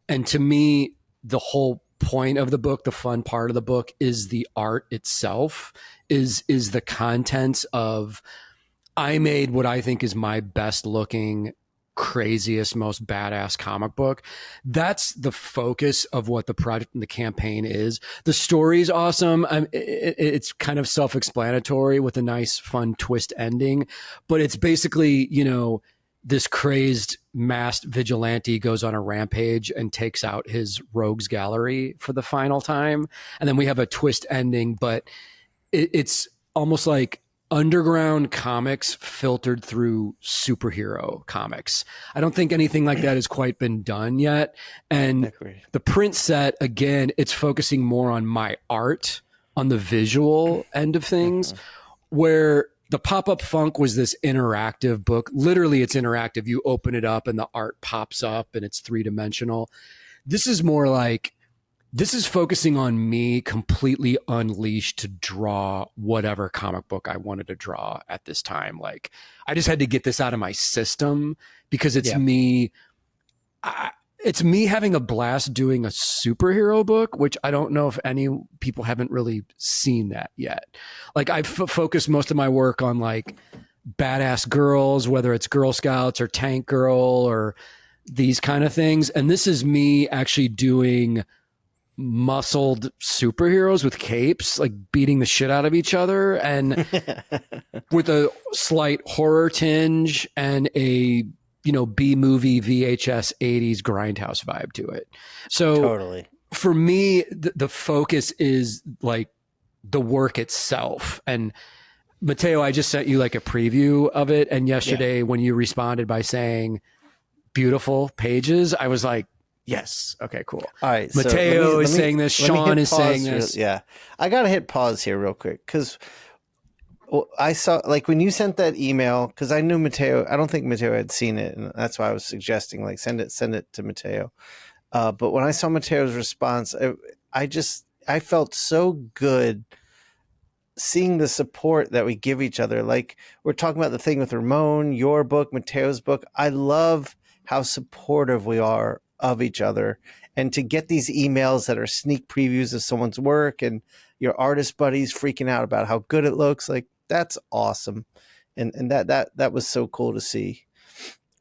and to me, the whole point of the book, the fun part of the book, is the art itself, is the contents of, I made what I think is my best looking, craziest, most badass comic book. That's the focus of what the project and the campaign is. The story's awesome. It's kind of self-explanatory with a nice, fun twist ending, but it's basically, you know, this crazed masked vigilante goes on a rampage and takes out his rogues gallery for the final time. And then we have a twist ending, but it's almost like underground comics filtered through superhero comics. I don't think anything like that has quite been done yet. And the print set, again, it's focusing more on my art, on the visual end of things, where the Pop-Up Funk was this interactive book. Literally, it's interactive. You open it up and the art pops up and it's 3-dimensional. This is more like, this is focusing on me completely unleashed to draw whatever comic book I wanted to draw at this time. Like, I just had to get this out of my system because it's me. It's me having a blast doing a superhero book, which I don't know if any people haven't really seen that yet. Like, I've focused most of my work on like badass girls, whether it's Girl Scouts or Tank Girl or these kind of things. And this is me actually doing muscled superheroes with capes, like beating the shit out of each other, and with a slight horror tinge and a, you know, B-movie VHS 80s grindhouse vibe to it. So totally, for me, the focus is like the work itself. And Mattteo, I just sent you like a preview of it. And yesterday when you responded by saying beautiful pages, I was like, yes. Okay, cool. All right. Mattteo is saying this. Shawn is saying this. Yeah. I got to hit pause here real quick because I saw, like, when you sent that email, because I knew Mattteo, I don't think Mattteo had seen it. And that's why I was suggesting, like, send it to Mattteo. But when I saw Matteo's response, I felt so good seeing the support that we give each other. Like, we're talking about the thing with Ramon, your book, Matteo's book. I love how supportive we are of each other, and to get these emails that are sneak previews of someone's work and your artist buddies freaking out about how good it looks, like, that's awesome. And that was so cool to see,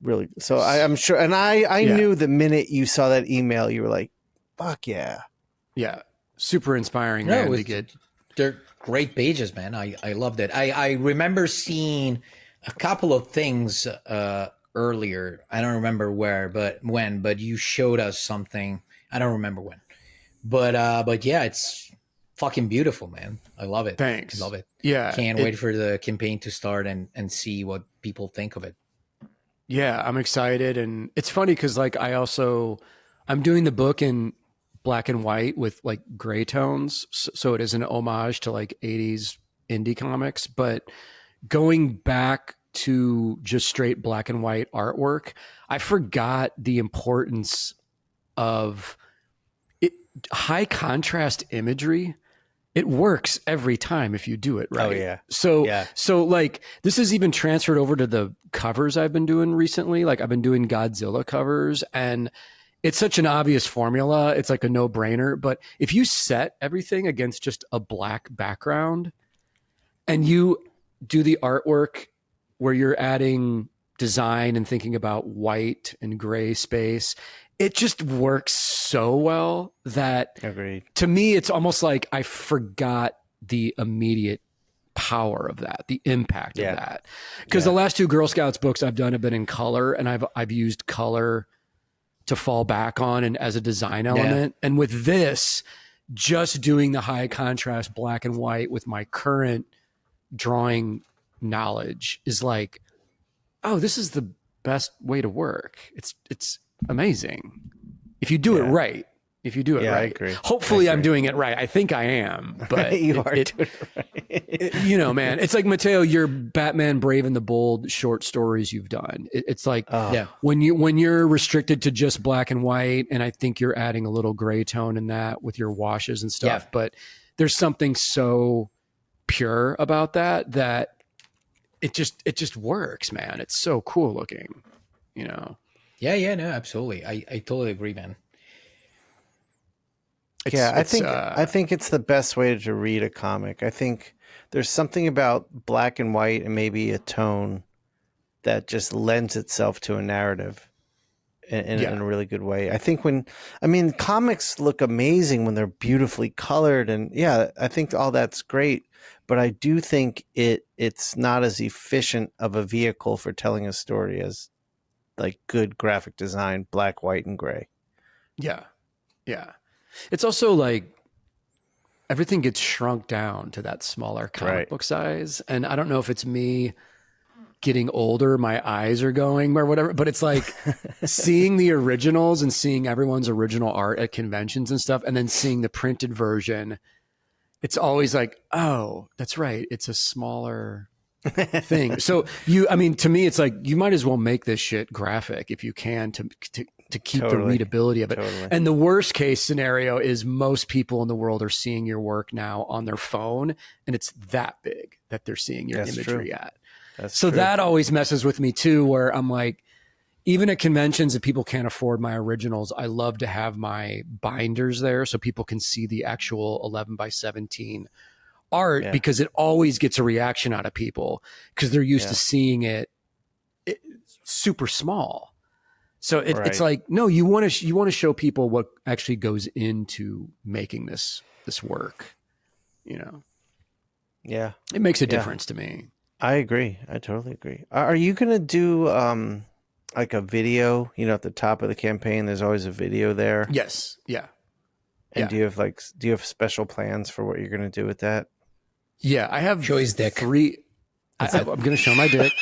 really. So I'm sure, and I knew the minute you saw that email, you were like, fuck yeah. Super inspiring, man. They're great pages, man. I loved it. I remember seeing a couple of things earlier. I don't remember where, but you showed us something. I don't remember when, but yeah, it's fucking beautiful, man. I love it. Thanks. Love it. Yeah. Can't wait for the campaign to start and see what people think of it. Yeah, I'm excited. And it's funny because like I'm doing the book in black and white with like gray tones. So it is an homage to like 80s indie comics, but going back to just straight black and white artwork, I forgot the importance of it. High contrast imagery, it works every time if you do it right. Oh yeah. So like this is even transferred over to the covers I've been doing recently. Like I've been doing Godzilla covers, and it's such an obvious formula. It's like a no-brainer. But if you set everything against just a black background and you do the artwork where you're adding design and thinking about white and gray space, it just works so well that Agreed. To me, it's almost like I forgot the immediate power of that, the impact of that. Because the last two Girl Scouts books I've done have been in color, and I've used color to fall back on and as a design element. And with this, just doing the high contrast black and white with my current drawing knowledge is like, oh, this is the best way to work. It's amazing if you do it right. If you do it right, I agree. Hopefully I'm doing it right. I think I am, but you are doing it right. You know, man, it's like Mattteo, your Batman Brave and the Bold short stories you've done. It's like when you're restricted to just black and white, and I think you're adding a little gray tone in that with your washes and stuff, but there's something so pure about that it just works, man. It's so cool looking, you know? Yeah, no, absolutely. I totally agree, man. I think it's the best way to read a comic. I think there's something about black and white and maybe a tone that just lends itself to a narrative in a really good way. I think comics look amazing when they're beautifully colored, and I think all that's great, but I do think it's not as efficient of a vehicle for telling a story as like good graphic design, black, white, and gray. Yeah. Yeah. It's also like everything gets shrunk down to that smaller comic book size. And I don't know if it's me getting older, my eyes are going or whatever, but it's like seeing the originals and seeing everyone's original art at conventions and stuff, and then seeing the printed version. It's always like, oh, that's right. It's a smaller thing. So to me, it's like, you might as well make this shit graphic if you can to keep the readability of it. And the worst case scenario is most people in the world are seeing your work now on their phone, and it's that big that they're seeing your imagery at. So that always messes with me too, where I'm like, even at conventions, if people can't afford my originals, I love to have my binders there so people can see the actual 11x17 art, because it always gets a reaction out of people because they're used to seeing it super small. So it's like, no, you want to show people what actually goes into making this work, you know? Yeah. It makes a difference to me. I agree. I totally agree. Are you going to do like a video, at the top of the campaign? There's always a video there. Yes. Yeah. And do you have special plans for what you're going to do with that? Yeah, I have show his dick. 3. I'm going to show my dick.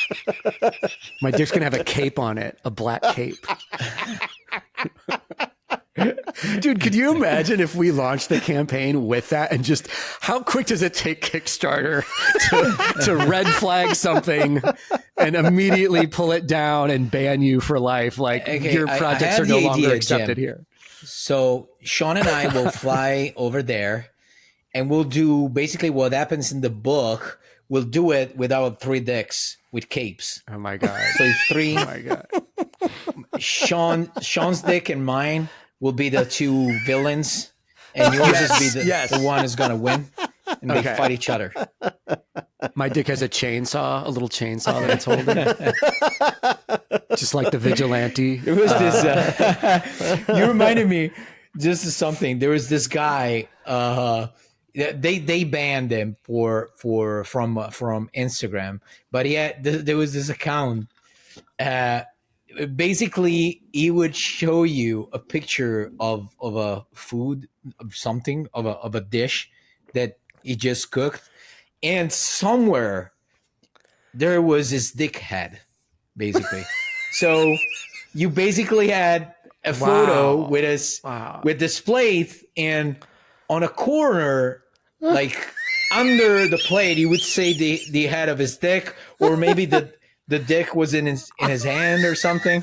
My dick's going to have a cape on it, a black cape. Dude, could you imagine if we launched the campaign with that, and just how quick does it take Kickstarter to red flag something and immediately pull it down and ban you for life? Like, your projects are no longer accepted here. So Shawn and I will fly over there, and we'll do basically what happens in the book. We'll do it with our 3 dicks with capes. Oh my God. So it's 3. Oh my God. Shawn's dick and mine will be the 2 villains, and yours will be the one who's going to win, and they fight each other. My dick has a chainsaw, a little chainsaw that it's holding. Just like the vigilante. It was this, you reminded me just of something. There was this guy, they banned him from Instagram, but there was this account, basically he would show you a picture of a food, of something, of a dish that he just cooked, and somewhere there was his dick head, basically. So you basically had a photo with this plate, and on a corner, like under the plate, you would say the head of his dick, or maybe the dick was in his hand or something.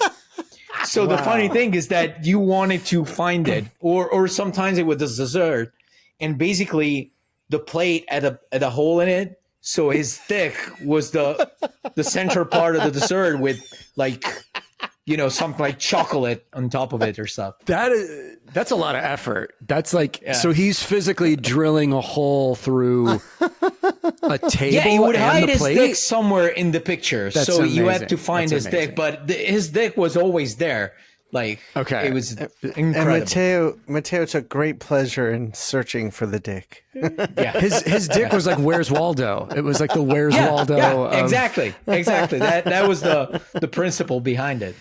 So the funny thing is that you wanted to find it, or sometimes it was a dessert, and basically the plate had a hole in it. So his dick was the center part of the dessert with, like, something like chocolate on top of it or stuff. That's a lot of effort. That's like, so he's physically drilling a hole through a table. Yeah, he would hide his plate? dick somewhere in the picture. That's so amazing. You had to find his dick, but his dick was always there. Like, it was incredible. And Matteo took great pleasure in searching for the dick. Yeah, his dick was like Where's Waldo. It was like the Where's Waldo. Yeah, exactly. That was the principle behind it.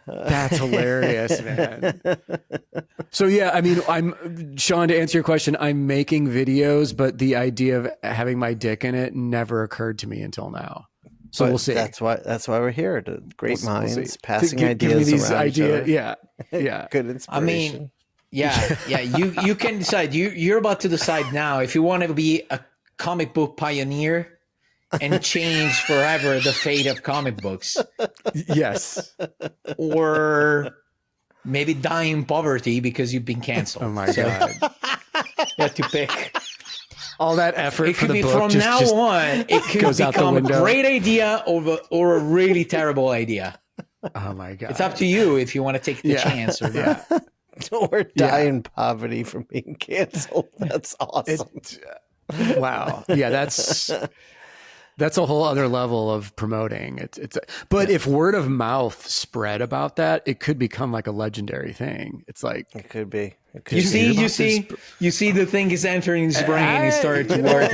That's hilarious, man. So yeah, I mean, I'm Shawn, to answer your question, I'm making videos, but the idea of having my dick in it never occurred to me until now. So we'll see. That's why we're here. To great minds passing give me these around ideas. Yeah. Good inspiration. I mean, yeah. You can decide. You're about to decide now if you want to be a comic book pioneer and change forever the fate of comic books. Yes. Or maybe die in poverty because you've been canceled. Oh my God. You have to pick. All that effort It for could the be book from now on. It could become a great idea or a really terrible idea. Oh my God. It's up to you if you want to take the chance or not. Or die in poverty from being canceled. That's awesome. Wow. Yeah, that's a whole other level of promoting. But if word of mouth spread about that, it could become like a legendary thing. It's like, it could be. You see the thing is entering his brain. He started to work.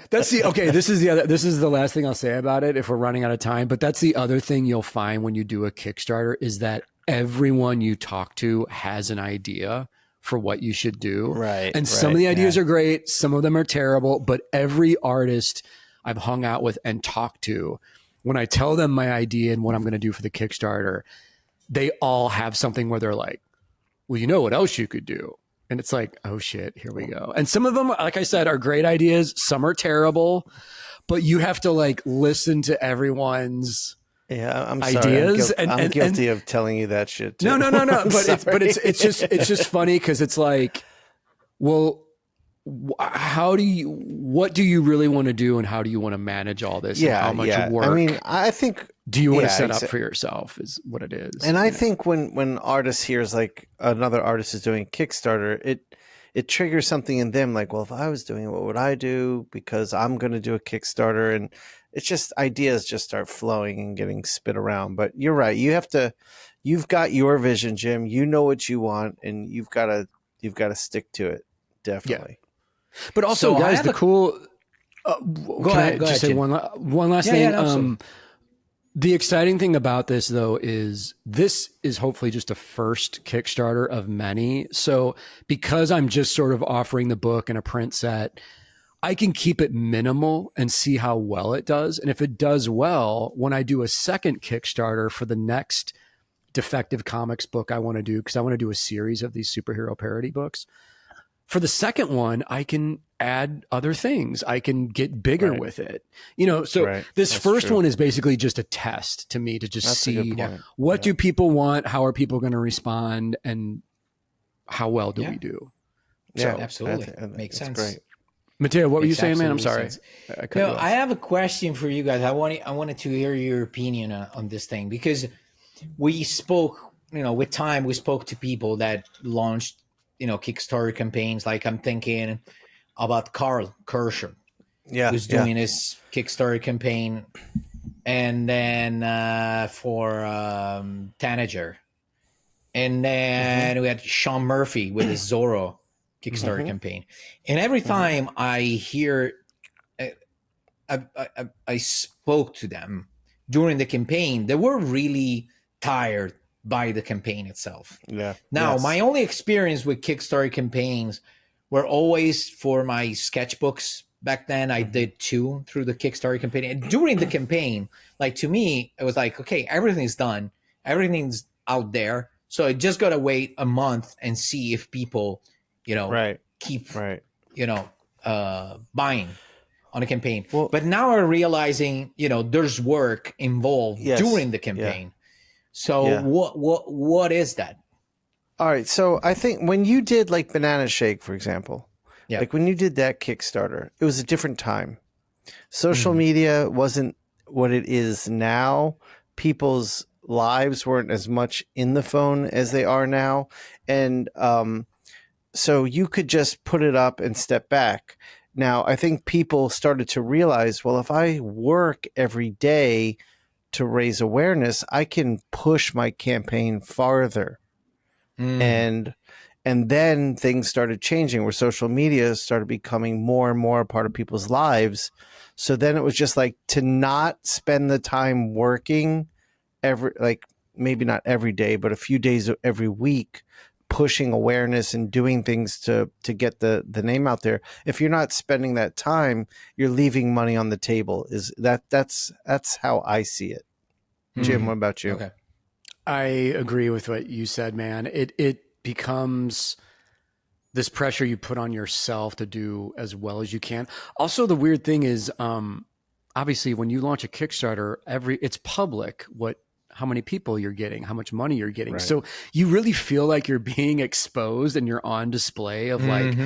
This is the last thing I'll say about it if we're running out of time, but that's the other thing you'll find when you do a Kickstarter is that everyone you talk to has an idea for what you should do. Right. And some of the ideas are great. Some of them are terrible, but every artist I've hung out with and talked to, when I tell them my idea and what I'm going to do for the Kickstarter, they all have something where they're like, well, you know what else you could do? And it's like, oh shit, here we go. And some of them, like I said, are great ideas. Some are terrible, but you have to like listen to everyone's I'm ideas. Sorry. I'm guilty of telling you that shit too. No. But it's just funny because it's like, well, what do you really want to do and how do you want to manage all this? Yeah. And how much work? I mean, I think, do you want to set up for yourself is what it is. And I think when artists hears like another artist is doing Kickstarter, it triggers something in them like, well, if I was doing it, what would I do? Because I'm going to do a Kickstarter, and it's just ideas just start flowing and getting spit around. But you're right. You've got your vision, Jim. You know what you want, and you've got to stick to it. Definitely. Yeah. But also, so guys, go ahead. Just say one last thing. The exciting thing about this, though, is this is hopefully just a first Kickstarter of many. So because I'm just sort of offering the book and a print set, I can keep it minimal and see how well it does. And if it does well, when I do a second Kickstarter for the next Defective Comics book I want to do, because I want to do a series of these superhero parody books. For the second one, I can add other things. I can get bigger with it. So this first one is basically just a test to me to just see what do people want, how are people going to respond, and how well do we do. Yeah, so, absolutely. Makes sense. Great. Mattteo, what were you saying, man? I'm sorry. I have a question for you guys. I wanted to hear your opinion on this thing because we spoke, with time, we spoke to people that launched Kickstarter campaigns. Like I'm thinking about Carl Kirscher, who's doing his Kickstarter campaign, and then for Tanager, and then we had Shawn Murphy with his Zorro Kickstarter campaign. And every time I hear, I spoke to them during the campaign, they were really tired by the campaign itself. Yeah. Now, my only experience with Kickstarter campaigns were always for my sketchbooks. Back then, I did 2 through the Kickstarter campaign. And during the campaign, like to me, it was like, okay, everything's done. Everything's out there. So I just got to wait a month and see if people, keep, buying on a campaign. Well, but now I'm realizing, there's work involved during the campaign. Yeah. So what is that? All right. So I think when you did like Banana Shake, for example, like when you did that Kickstarter, it was a different time. Social media wasn't what it is now. People's lives weren't as much in the phone as they are now. And so you could just put it up and step back. Now, I think people started to realize, well, if I work every day to raise awareness, I can push my campaign farther. And then things started changing where social media started becoming more and more a part of people's lives. So then it was just like to not spend the time working maybe not every day, but a few days every week, pushing awareness and doing things to get the name out there. If you're not spending that time, you're leaving money on the table. That's how I see it. Jim, what about you? Okay. I agree with what you said, man. It becomes this pressure you put on yourself to do as well as you can. Also, the weird thing is, obviously, when you launch a Kickstarter, it's public how many people you're getting, how much money you're getting. Right. So you really feel like you're being exposed and you're on display of like,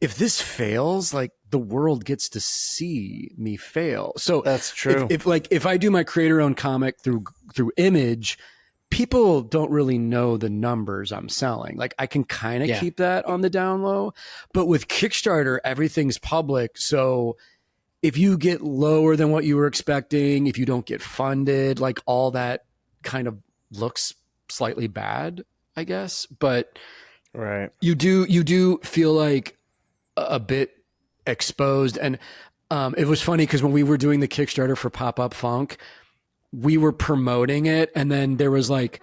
if this fails, like the world gets to see me fail. So that's true. If I do my creator-owned comic through Image, people don't really know the numbers I'm selling. Like I can kind of keep that on the down low, but with Kickstarter, everything's public. So if you get lower than what you were expecting, if you don't get funded, like all that kind of looks slightly bad, I guess. But you do feel like a bit exposed. And It was funny because when we were doing the Kickstarter for Pop-Up Funk, we were promoting it, and then there was like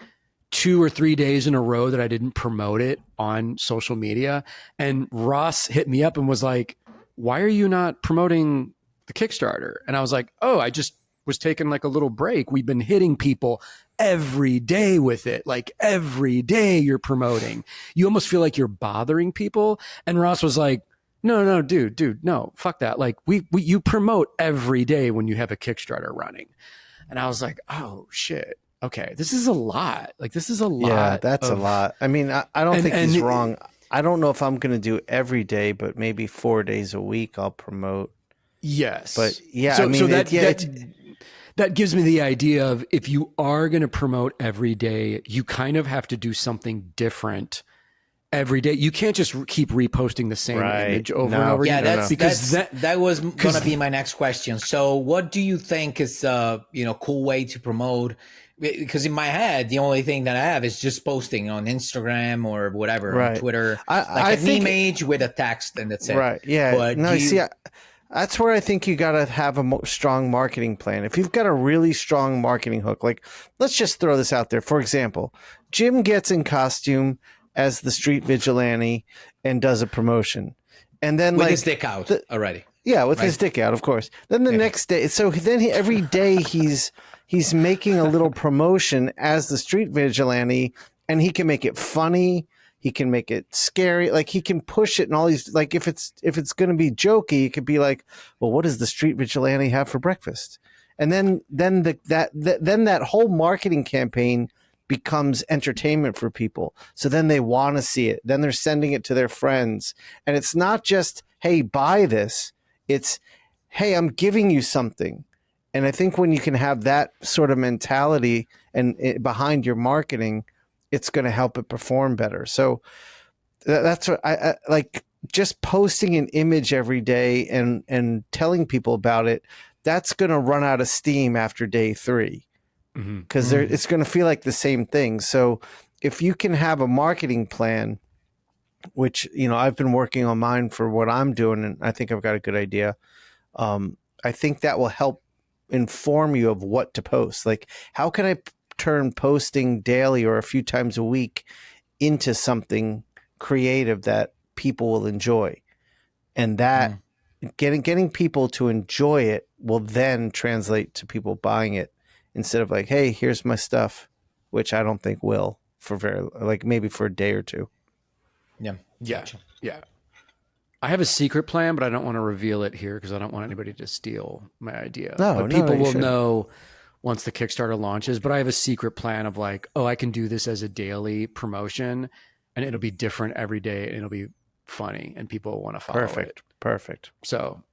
2 or 3 days in a row that I didn't promote it on social media. And Ross hit me up and was like, why are you not promoting the Kickstarter? And I was like, oh, I just was taking like a little break. We've been hitting people every day with it. Like every day you're promoting. You almost feel like you're bothering people. And Ross was like, no, dude, no, fuck that. Like you promote every day when you have a Kickstarter running. And I was like, oh shit. Okay. This is a lot. Like this is a lot. Yeah, that's a lot. I mean, I don't think he's wrong. I don't know if I'm going to do every day, but maybe 4 days a week I'll promote. Yes. But yeah, so, I mean, so that gives me the idea of if you are going to promote every day, you kind of have to do something different every day. You can't just keep reposting the same image over and over again. Yeah, that was going to be my next question. So what do you think is cool way to promote? Because in my head, the only thing that I have is just posting on Instagram or whatever, on Twitter, like an image with a text and that's it. Right. Yeah. But that's where I think you got to have a strong marketing plan. If you've got a really strong marketing hook, like let's just throw this out there. For example, Jim gets in costume as the street vigilante and does a promotion. And then with his dick out already. Yeah, with his dick out, of course. Then the next day, so then every day he's making a little promotion as the street vigilante, and he can make it funny. He can make it scary. Like he can push it and all these, like if it's going to be jokey, it could be like, well, what does the street vigilante have for breakfast? And then that whole marketing campaign becomes entertainment for people. So then they want to see it. Then they're sending it to their friends. And it's not just, hey, buy this. It's, hey, I'm giving you something. And I think when you can have that sort of mentality and behind your marketing, it's going to help it perform better. So that's what I like, just posting an image every day and telling people about it. That's going to run out of steam after day 3 because it's going to feel like the same thing. So if you can have a marketing plan, which, I've been working on mine for what I'm doing, and I think I've got a good idea. I think that will help inform you of what to post. Like, how can I turn posting daily or a few times a week into something creative that people will enjoy? And that getting people to enjoy it will then translate to people buying it instead of like, hey, here's my stuff, which I don't think will maybe for a day or two. Yeah. I have a secret plan, but I don't want to reveal it here because I don't want anybody to steal my idea. But people will know once the Kickstarter launches. But I have a secret plan of like, I can do this as a daily promotion, and it'll be different every day, and it'll be funny, and people will want to follow it. Perfect. So,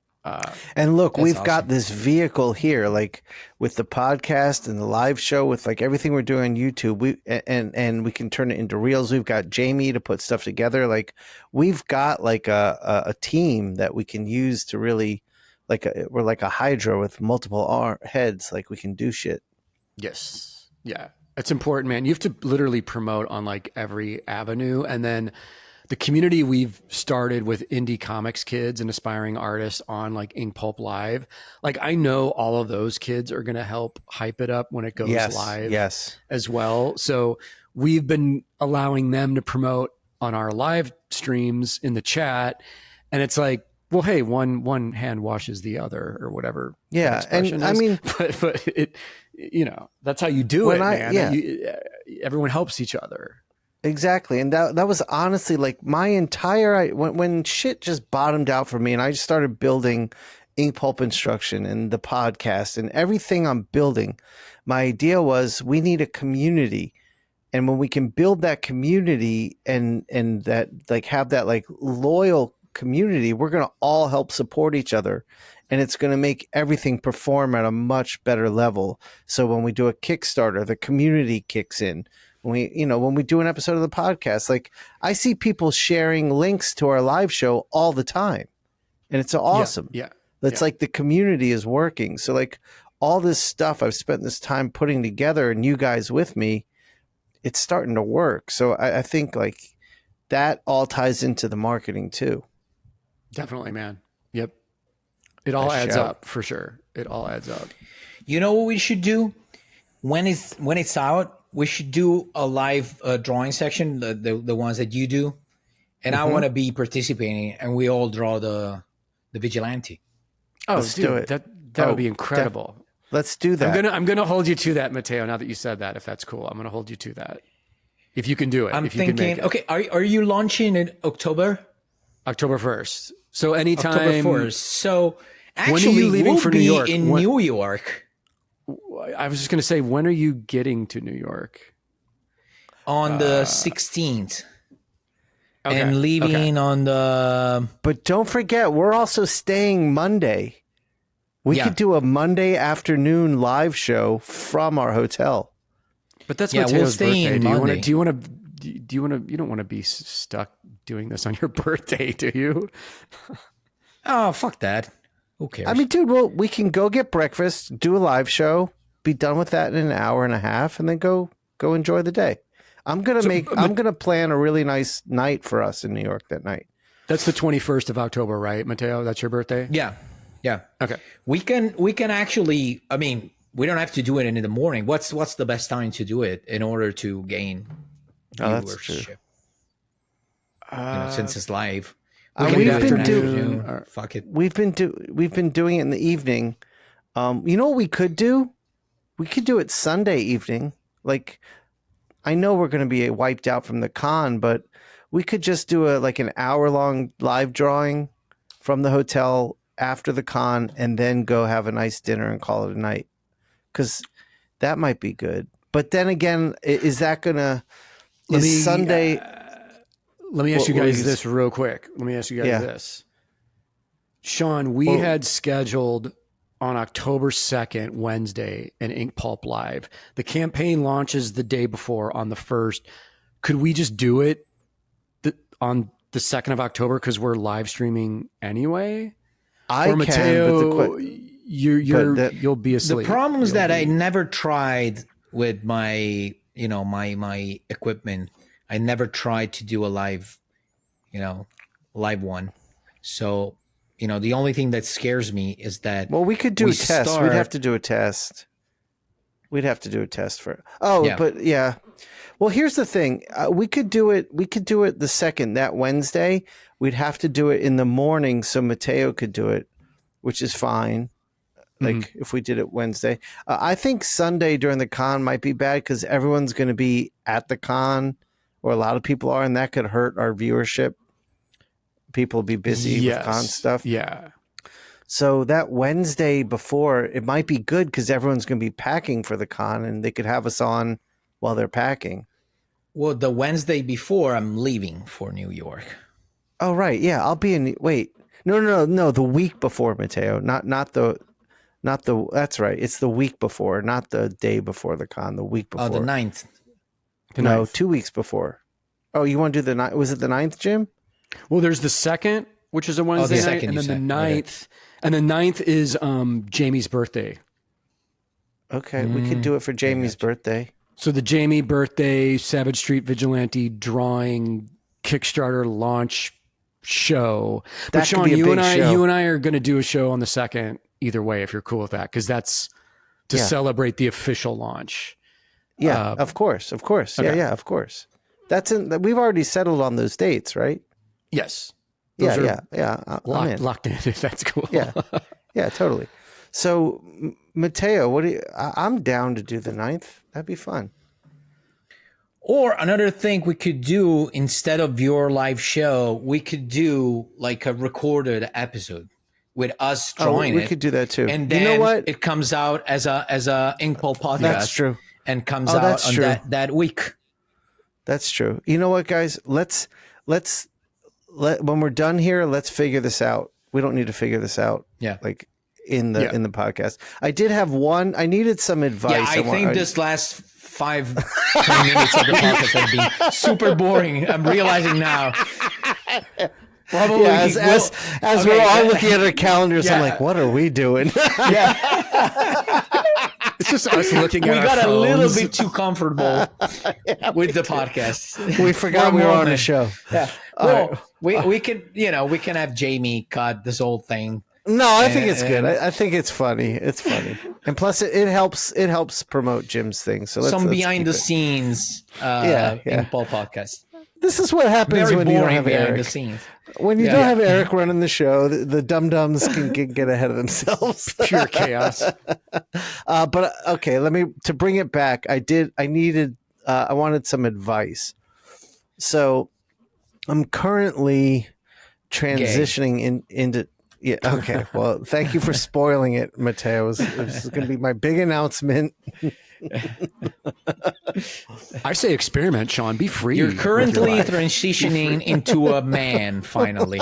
and look, we've got this vehicle here, like with the podcast and the live show, with like everything we're doing on YouTube. And we can turn it into reels. We've got Jamie to put stuff together. Like we've got like a team that we can use to really, we're like a hydra with multiple heads. Like we can do shit. Yes. Yeah. It's important, man. You have to literally promote on like every avenue, and then the community we've started with indie comics kids and aspiring artists on like Inkpulp Live. Like I know all of those kids are going to help hype it up when it goes live as well. So we've been allowing them to promote on our live streams in the chat. And it's like, well, hey, one hand washes the other or whatever. Yeah. And I mean, but it, that's how you do it, man. Everyone helps each other. Exactly. And that was honestly like my entire, when shit just bottomed out for me and I just started building Inkpulp Instruction and the podcast and everything I'm building, my idea was we need a community. And when we can build that community and that like have that like loyal community, we're going to all help support each other. And it's going to make everything perform at a much better level. So when we do a Kickstarter, the community kicks in. When we do an episode of the podcast, like I see people sharing links to our live show all the time, and it's awesome. Yeah. It's like the community is working. So like all this stuff I've spent this time putting together and you guys with me, it's starting to work. So I think like that all ties into the marketing too. Definitely, man. Yep. It all adds up for sure. It all adds up. You know what we should do when it's out? We should do a live drawing section, the ones that you do, and I want to be participating, and we all draw the vigilante. Oh, let's do it. That would be incredible. Let's do that. I'm gonna hold you to that, Mattteo. Now that you said that, if that's cool, I'm gonna hold you to that. If you can do it, I'm thinking. Okay, are you launching in October? October 1st. So anytime. October 1st. So actually, when are you leaving for New York? New York. I was just gonna say, when are you getting to New York? On the 16th. Okay, and leaving on the. But don't forget, we're also staying Monday. We could do a Monday afternoon live show from our hotel. But that's Matteo's birthday. Do you want to? You don't want to be stuck doing this on your birthday, do you? Oh, fuck that. Who cares? I mean, dude, well, we can go get breakfast, do a live show, be done with that in an hour and a half, and then go enjoy the day. I'm gonna plan a really nice night for us in New York that night. That's the 21st of October, right, Mattteo? That's your birthday? Yeah. Okay. We can actually. I mean, we don't have to do it in the morning. What's the best time to do it in order to gain viewership? Since it's live, we've been doing it in the evening. You know what we could do? We could do it Sunday evening. Like, I know we're going to be wiped out from the con, but we could just do an hour-long live drawing from the hotel after the con, and then go have a nice dinner and call it a night. Because that might be good. But then again, is that going to... Sunday... let me ask you guys this real quick. This. Shawn, we had scheduled on October 2nd, Wednesday, an Inkpulp Live. The campaign launches the day before on the 1st. Could we just do it on the 2nd of October because we're live streaming anyway? Or Mattteo, you'll be asleep. The problem is that I never tried with my equipment. I never tried to do a live one. So, the only thing that scares me is that. Well, we could do a test. We'd have to do a test. But yeah. Well, here's the thing. We could do it the 2nd, that Wednesday. We'd have to do it in the morning so Mattteo could do it, which is fine. Like if we did it Wednesday. I think Sunday during the con might be bad because everyone's going to be at the con, or a lot of people are, and that could hurt our viewership. People will be busy with con stuff. Yeah. So that Wednesday before, it might be good because everyone's going to be packing for the con, and they could have us on while they're packing. Well, the Wednesday before, I'm leaving for New York. Oh, right. Yeah, I'll be in. Wait, no. The week before, Mattteo. Not the. That's right. It's the week before, not the day before the con. The week before. Oh, the 9th. No, 2 weeks before. Oh, you want to do the 9th? Was it the 9th, Jim? Well, there's the 2nd, which is a Wednesday night, and then the 9th. And the 9th is Jamie's birthday. Okay, we could do it for Jamie's birthday. So the Jamie birthday Savage Street Vigilante drawing Kickstarter launch show. But Shawn, you and I are going to do a show on the 2nd either way, if you're cool with that, because that's to celebrate the official launch. Yeah, of course. Okay. Yeah, of course. We've already settled on those dates, right? Yes. Yeah. Locked in. That's cool. Yeah, totally. So, Mattteo, I'm down to do the 9th. That'd be fun. Or another thing we could do instead of your live show, we could do like a recorded episode with us drawing we could do that too. And then you know what? It comes out as a Inkpulp podcast. That's true. And comes out on that week. That's true. You know what, guys? Let's when we're done here, let's figure this out. We don't need to figure this out. Yeah. Like in the podcast. I did have one. I needed some advice. Yeah, I think this last 5-10 minutes of the podcast have been super boring. I'm realizing now. Probably as we're all looking at our calendars, I'm like, what are we doing? It's just us looking at our phones. We got a little bit too comfortable with the podcast. We forgot we were on a show. Yeah. Well, we can have Jamie cut this whole thing No, I think it's good. I think it's funny. It's funny, and plus it helps. It helps promote Jim's thing. So some let's behind the keep it. scenes Inkpulp podcast. This is what happens Very when you don't boring have behind Eric. the scenes. When you don't have Eric running the show, the dum-dums can get ahead of themselves. Pure chaos. But okay, to bring it back. I wanted some advice. So I'm currently transitioning into. Yeah. Okay. Well, thank you for spoiling it, Mattteo. This is going to be my big announcement. I say experiment, Shawn. Be free. You're currently transitioning into a man, finally.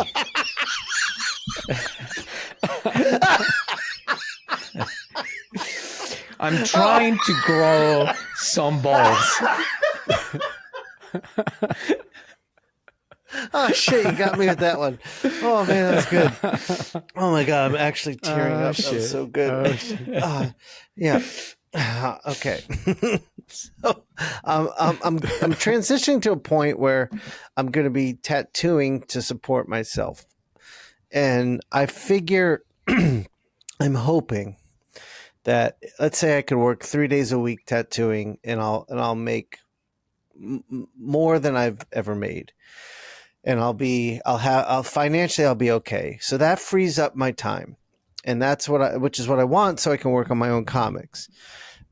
I'm trying to grow some balls. Oh shit! You got me with that one. Oh man, that's good. Oh my god, I'm actually tearing up. That was so good. Yeah. Okay. So I'm transitioning to a point where I'm going to be tattooing to support myself, and I figure I'm hoping that, let's say I could work 3 days a week tattooing, and I'll make more than I've ever made. And I'll financially be okay. So that frees up my time. And that's which is what I want, so I can work on my own comics.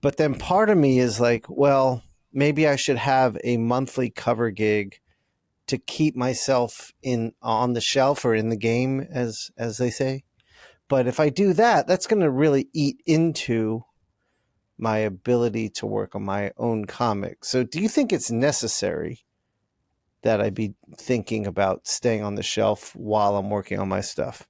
But then part of me is like, well, maybe I should have a monthly cover gig to keep myself on the shelf or in the game, as they say. But if I do that, that's going to really eat into my ability to work on my own comics. So do you think it's necessary that I be thinking about staying on the shelf while I'm working on my stuff?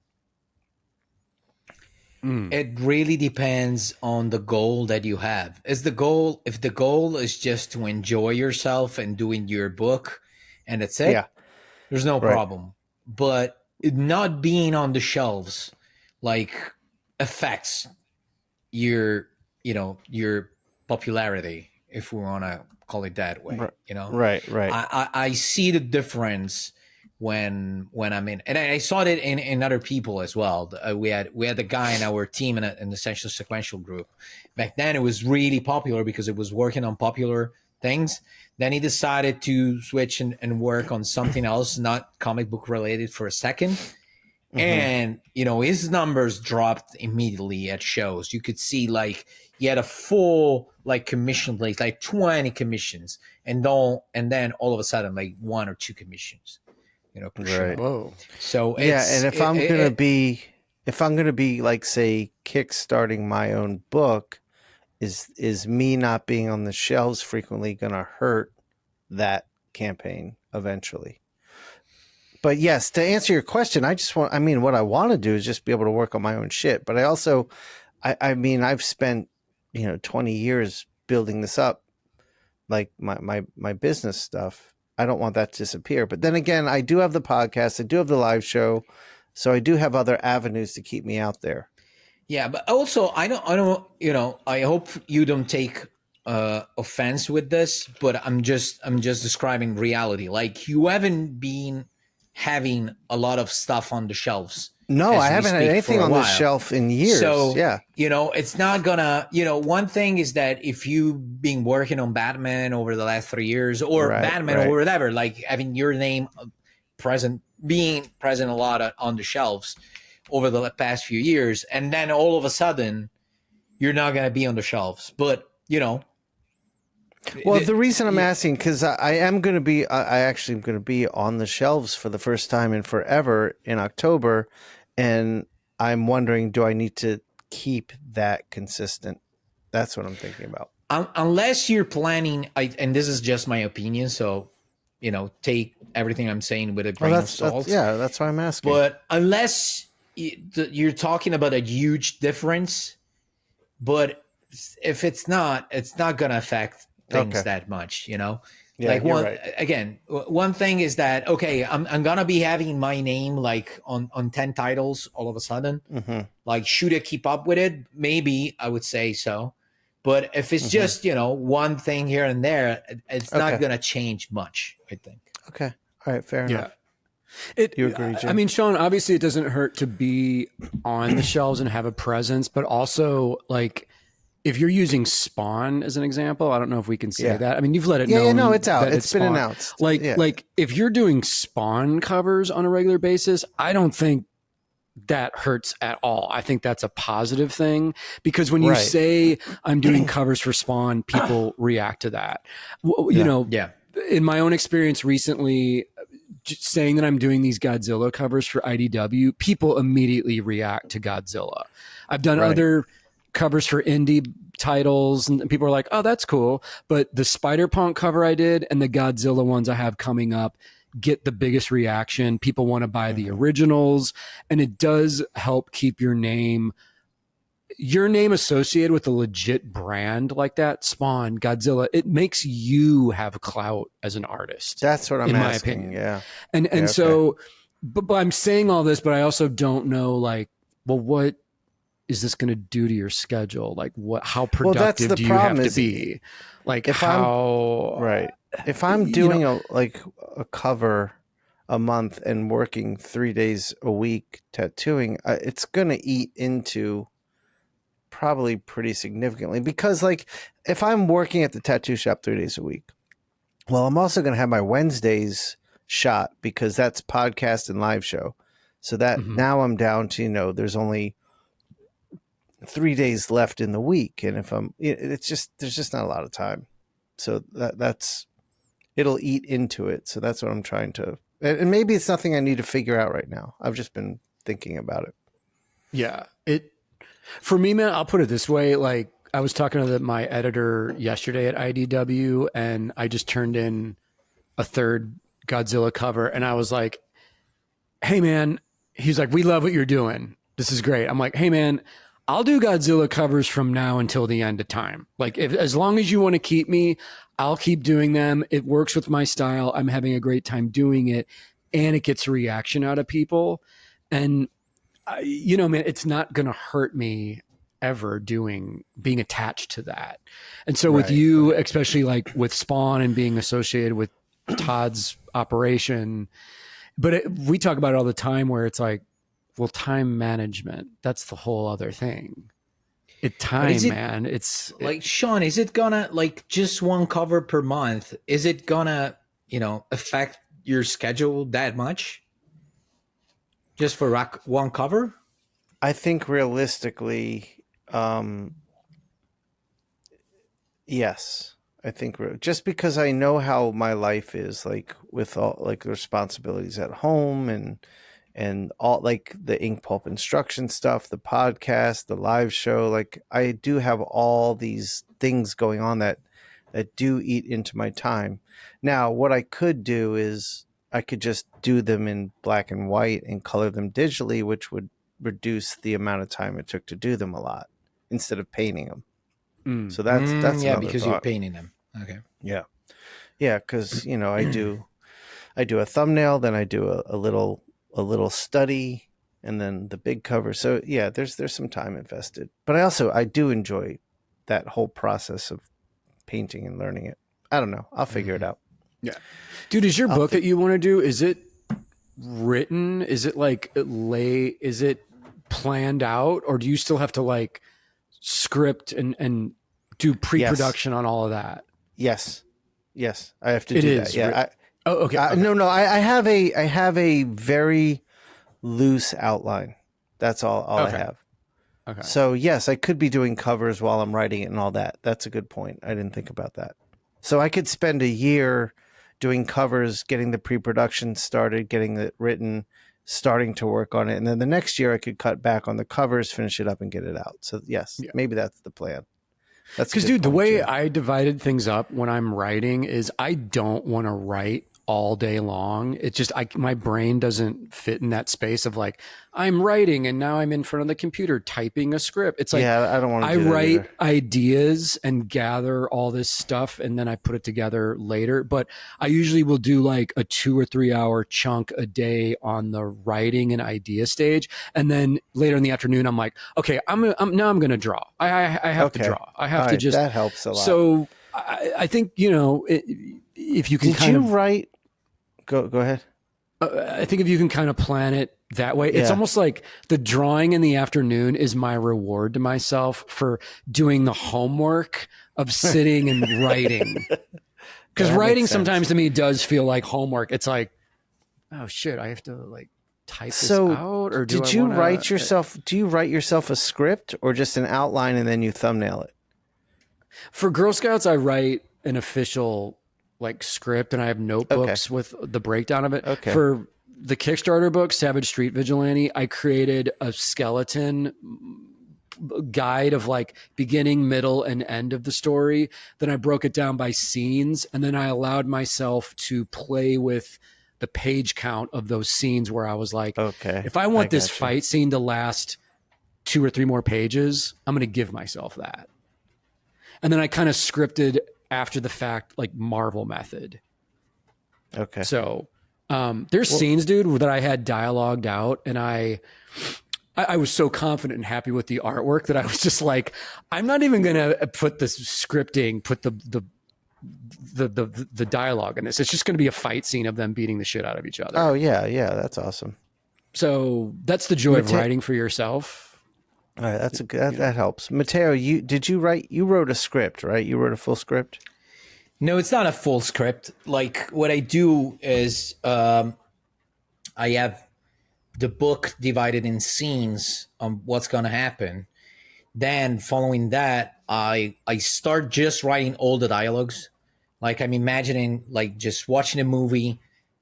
It really depends on the goal that you have. If the goal is just to enjoy yourself and doing your book and that's it, there's no problem. But not being on the shelves affects your popularity, if we want to call it that way. Right. I see the difference when I'm in, and I saw it in other people as well. We had a guy in our team in an essential sequential group. Back then it was really popular because it was working on popular things. Then he decided to switch and work on something else, not comic book related, for a second. And his numbers dropped immediately at shows. You could see he had a full commission list, 20 commissions, and then all of a sudden 1 or 2 commissions, per show. Whoa. So and if I'm gonna be say kickstarting my own book, is me not being on the shelves frequently gonna hurt that campaign eventually? But yes, to answer your question, what I want to do is just be able to work on my own shit. But I also, I've spent, 20 years building this up, like my business stuff. I don't want that to disappear. But then again, I do have the podcast. I do have the live show. So I do have other avenues to keep me out there. Yeah. But also I hope you don't take offense with this, but I'm just describing reality. You haven't been having a lot of stuff on the shelves. No, I haven't had anything on the shelf in years. So, it's not gonna, one thing is that if you've been working on Batman over the last 3 years or Batman or whatever, having your name being present a lot on the shelves over the past few years, and then all of a sudden you're not going to be on the shelves. But, well, the reason I'm asking, because I actually am going to be on the shelves for the first time in forever in October, and I'm wondering, do I need to keep that consistent? That's what I'm thinking about. Unless you're planning, and this is just my opinion, so take everything I'm saying with a grain of salt. That's why I'm asking. But unless you're talking about a huge difference, but if it's not going to affect things that much, Yeah, one thing is that, I'm gonna be having my name on 10 titles all of a sudden. Should I keep up with it? Maybe I would say so, but if it's just one thing here and there, it's not gonna change much, I think. Okay, all right, fair enough. You agree, Jim? I mean, Shawn, obviously it doesn't hurt to be on the shelves and have a presence, but also like if you're using Spawn as an example, I don't know if we can say that. I mean, you've let it know. Yeah, no, it's out. That It's been announced. Like if you're doing Spawn covers on a regular basis, I don't think that hurts at all. I think that's a positive thing because when you say I'm doing covers for Spawn, people react to that. You know, in my own experience recently, saying that I'm doing these Godzilla covers for IDW, people immediately react to Godzilla. I've done other covers for indie titles and people are like, oh, that's cool. But the Spider-Punk cover I did and the Godzilla ones I have coming up get the biggest reaction. People want to buy the originals, and it does help keep your name associated with a legit brand like that. Spawn, Godzilla, it makes you have clout as an artist. That's what I'm asking. Yeah. And so, but I'm saying all this, but I also don't know, like, well, what is this going to do to your schedule? Like how productive do you have to be? Like if I'm doing a cover a month and working 3 days a week tattooing, it's going to eat into probably pretty significantly because like if I'm working at the tattoo shop 3 days a week, well, I'm also going to have my Wednesdays shot because that's podcast and live show. So that now I'm down to, there's only 3 days left in the week. And if there's just not a lot of time. So it'll eat into it. So that's what I'm trying to, and maybe it's nothing I need to figure out right now. I've just been thinking about it. Yeah. For me, man, I'll put it this way. Like I was talking to my editor yesterday at IDW and I just turned in a third Godzilla cover and I was like, hey man, he's like, we love what you're doing. This is great. I'm like, hey man, I'll do Godzilla covers from now until the end of time. Like as long as you want to keep me, I'll keep doing them. It works with my style. I'm having a great time doing it and it gets a reaction out of people. And man, it's not going to hurt me ever being attached to that. And so with you, especially like with Spawn and being associated with Todd's operation, but we talk about it all the time where it's like, well, time management, that's the whole other thing. Man. It's like, Shawn, is it gonna like just one cover per month? Is it gonna, affect your schedule that much? Just for one cover? I think realistically, yes. I think just because I know how my life is, like with all like the responsibilities at home and all like the Inkpulp instruction stuff, the podcast, the live show, like I do have all these things going on that do eat into my time. Now, what I could do is I could just do them in black and white and color them digitally, which would reduce the amount of time it took to do them a lot instead of painting them. So that's because you're painting them. Okay. Yeah. Cause I do a thumbnail, then I do a little study and then the big cover. So yeah, there's some time invested, but I do enjoy that whole process of painting and learning it. I don't know. I'll figure it out. Yeah. Dude, is your book that you want to do, is it written? Is it like is it planned out, or do you still have to like script and do pre-production on all of that? Yes. I have to do that. Yeah. Okay. No. I have a very loose outline. That's all I have. Okay. So yes, I could be doing covers while I'm writing it and all that. That's a good point. I didn't think about that. So I could spend a year doing covers, getting the pre-production started, getting it written, starting to work on it. And then the next year I could cut back on the covers, finish it up and get it out. So yes, maybe that's the plan. That's because dude, the way I divided things up when I'm writing is I don't want to write all day long. It's just my brain doesn't fit in that space of like I'm writing and now I'm in front of the computer typing a script. It's like I don't want to. I write ideas and gather all this stuff and then I put it together later. But I usually will do like a 2 or 3 hour chunk a day on the writing and idea stage, and then later in the afternoon I'm like, okay, I'm going to draw. I have to draw. I have to just. That helps a lot. So I think if you can. Did you write? Go ahead. I think if you can kind of plan it that way, it's almost like the drawing in the afternoon is my reward to myself for doing the homework of sitting and writing. Because writing sometimes to me does feel like homework. It's like, oh shit, I have to like type this out. Or do you write yourself? Do you write yourself a script or just an outline and then you thumbnail it? For Girl Scouts, I write an official like script, and I have notebooks with the breakdown of it. Okay. For the Kickstarter book, Savage Street Vigilante, I created a skeleton guide of like beginning, middle, and end of the story. Then I broke it down by scenes, and then I allowed myself to play with the page count of those scenes where I was like, okay, if I want this fight scene to last 2 or 3 more pages, I'm going to give myself that. And then I kind of scripted after the fact, like Marvel method. Okay. So there's scenes, dude, that I had dialogued out, and I was so confident and happy with the artwork that I was just like, I'm not even gonna put the scripting, put the dialogue in this. It's just gonna be a fight scene of them beating the shit out of each other. Oh yeah, that's awesome. So that's the joy of writing for yourself. All right, that's that helps. Mattteo, you wrote a script, right? You wrote a full script? No, it's not a full script. Like what I do is I have the book divided in scenes on what's going to happen. Then following that, I start just writing all the dialogues. Like I'm imagining like just watching a movie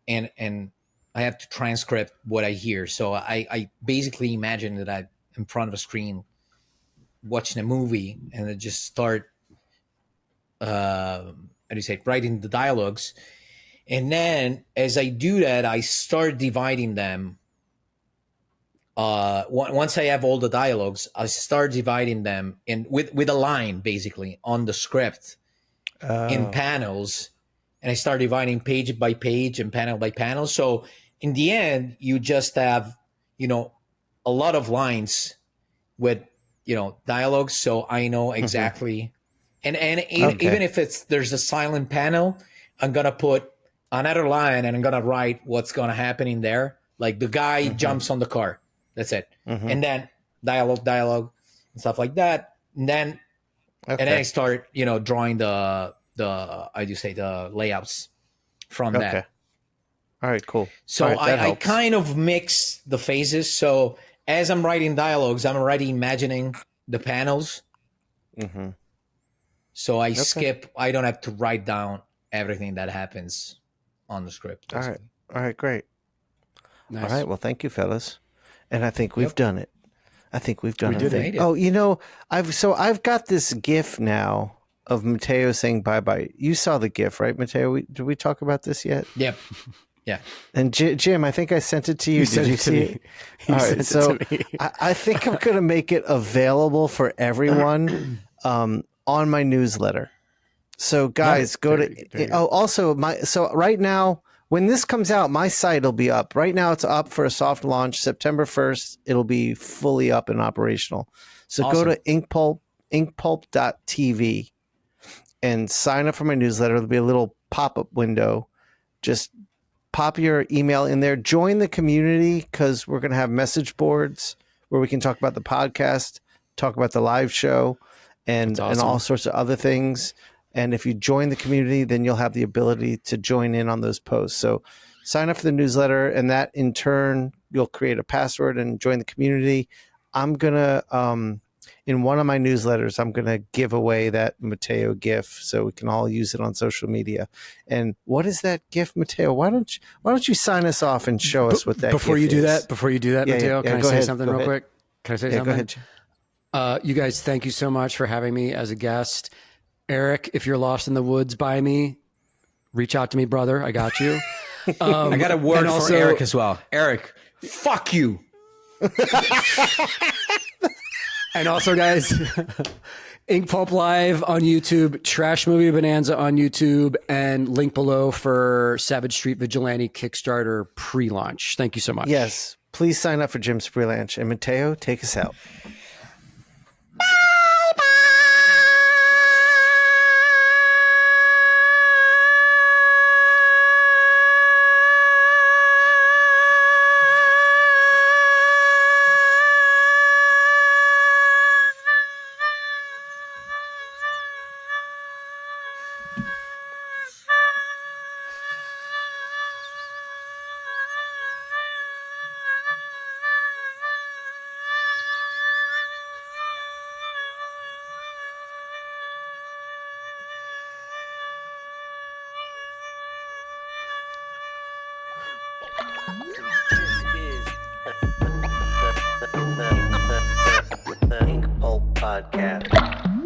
and I have to transcript what I hear. So I basically imagine that I'm in front of a screen watching a movie, and I just start writing the dialogues. And then as I do that, I start dividing them. Once I have all the dialogues, I start dividing them with a line basically on the script in panels, and I start dividing page by page and panel by panel. So in the end, you just have, a lot of lines with, dialogue. So I know exactly. Mm-hmm. Even if there's a silent panel, I'm going to put another line and I'm going to write what's going to happen in there. Like the guy jumps on the car. That's it. Mm-hmm. And then dialogue and stuff like that. And then, and then I start, drawing the layouts from that. All right, cool. So right, I kind of mix the phases. So as I'm writing dialogues, I'm already imagining the panels. Mm-hmm. So I skip. I don't have to write down everything that happens on the script. Basically. All right, great. Nice. All right, well, thank you, fellas. And I think we've done it. I think we've done it. We did it. Oh, I've got this GIF now of Mattteo saying bye-bye. You saw the GIF, right, Mattteo? Did we talk about this yet? Yep. Yeah. And Jim, I think I sent it to you. Did you see it? All right. So I think I'm going to make it available for everyone on my newsletter. So guys, so right now, when this comes out, my site will be up. Right now it's up for a soft launch. September 1st, it'll be fully up and operational. So awesome. Go to inkpulp.tv and sign up for my newsletter. There'll be a little pop-up window. Just pop your email in there. Join the community, because we're going to have message boards where we can talk about the podcast, talk about the live show, and all sorts of other things. And if you join the community, then you'll have the ability to join in on those posts. So sign up for the newsletter, and that in turn, you'll create a password and join the community. I'm going to, in one of my newsletters, I'm going to give away that Mattteo GIF so we can all use it on social media. And what is that GIF, Mattteo? Why don't you sign us off and show us what that before GIF you do is? that, Mattteo, can I say something real quick? Can I say something? Go ahead. You guys, thank you so much for having me as a guest. Eric, if you're lost in the woods by me, reach out to me, brother. I got you. I got a word for Eric as well. Eric, fuck you. And also, guys, Inkpulp Live on YouTube, Trash Movie Bonanza on YouTube, and link below for Savage Street Vigilante Kickstarter pre-launch. Thank you so much. Yes, please sign up for Jim's pre-launch. And Mattteo, take us out. The Inkpulp podcast.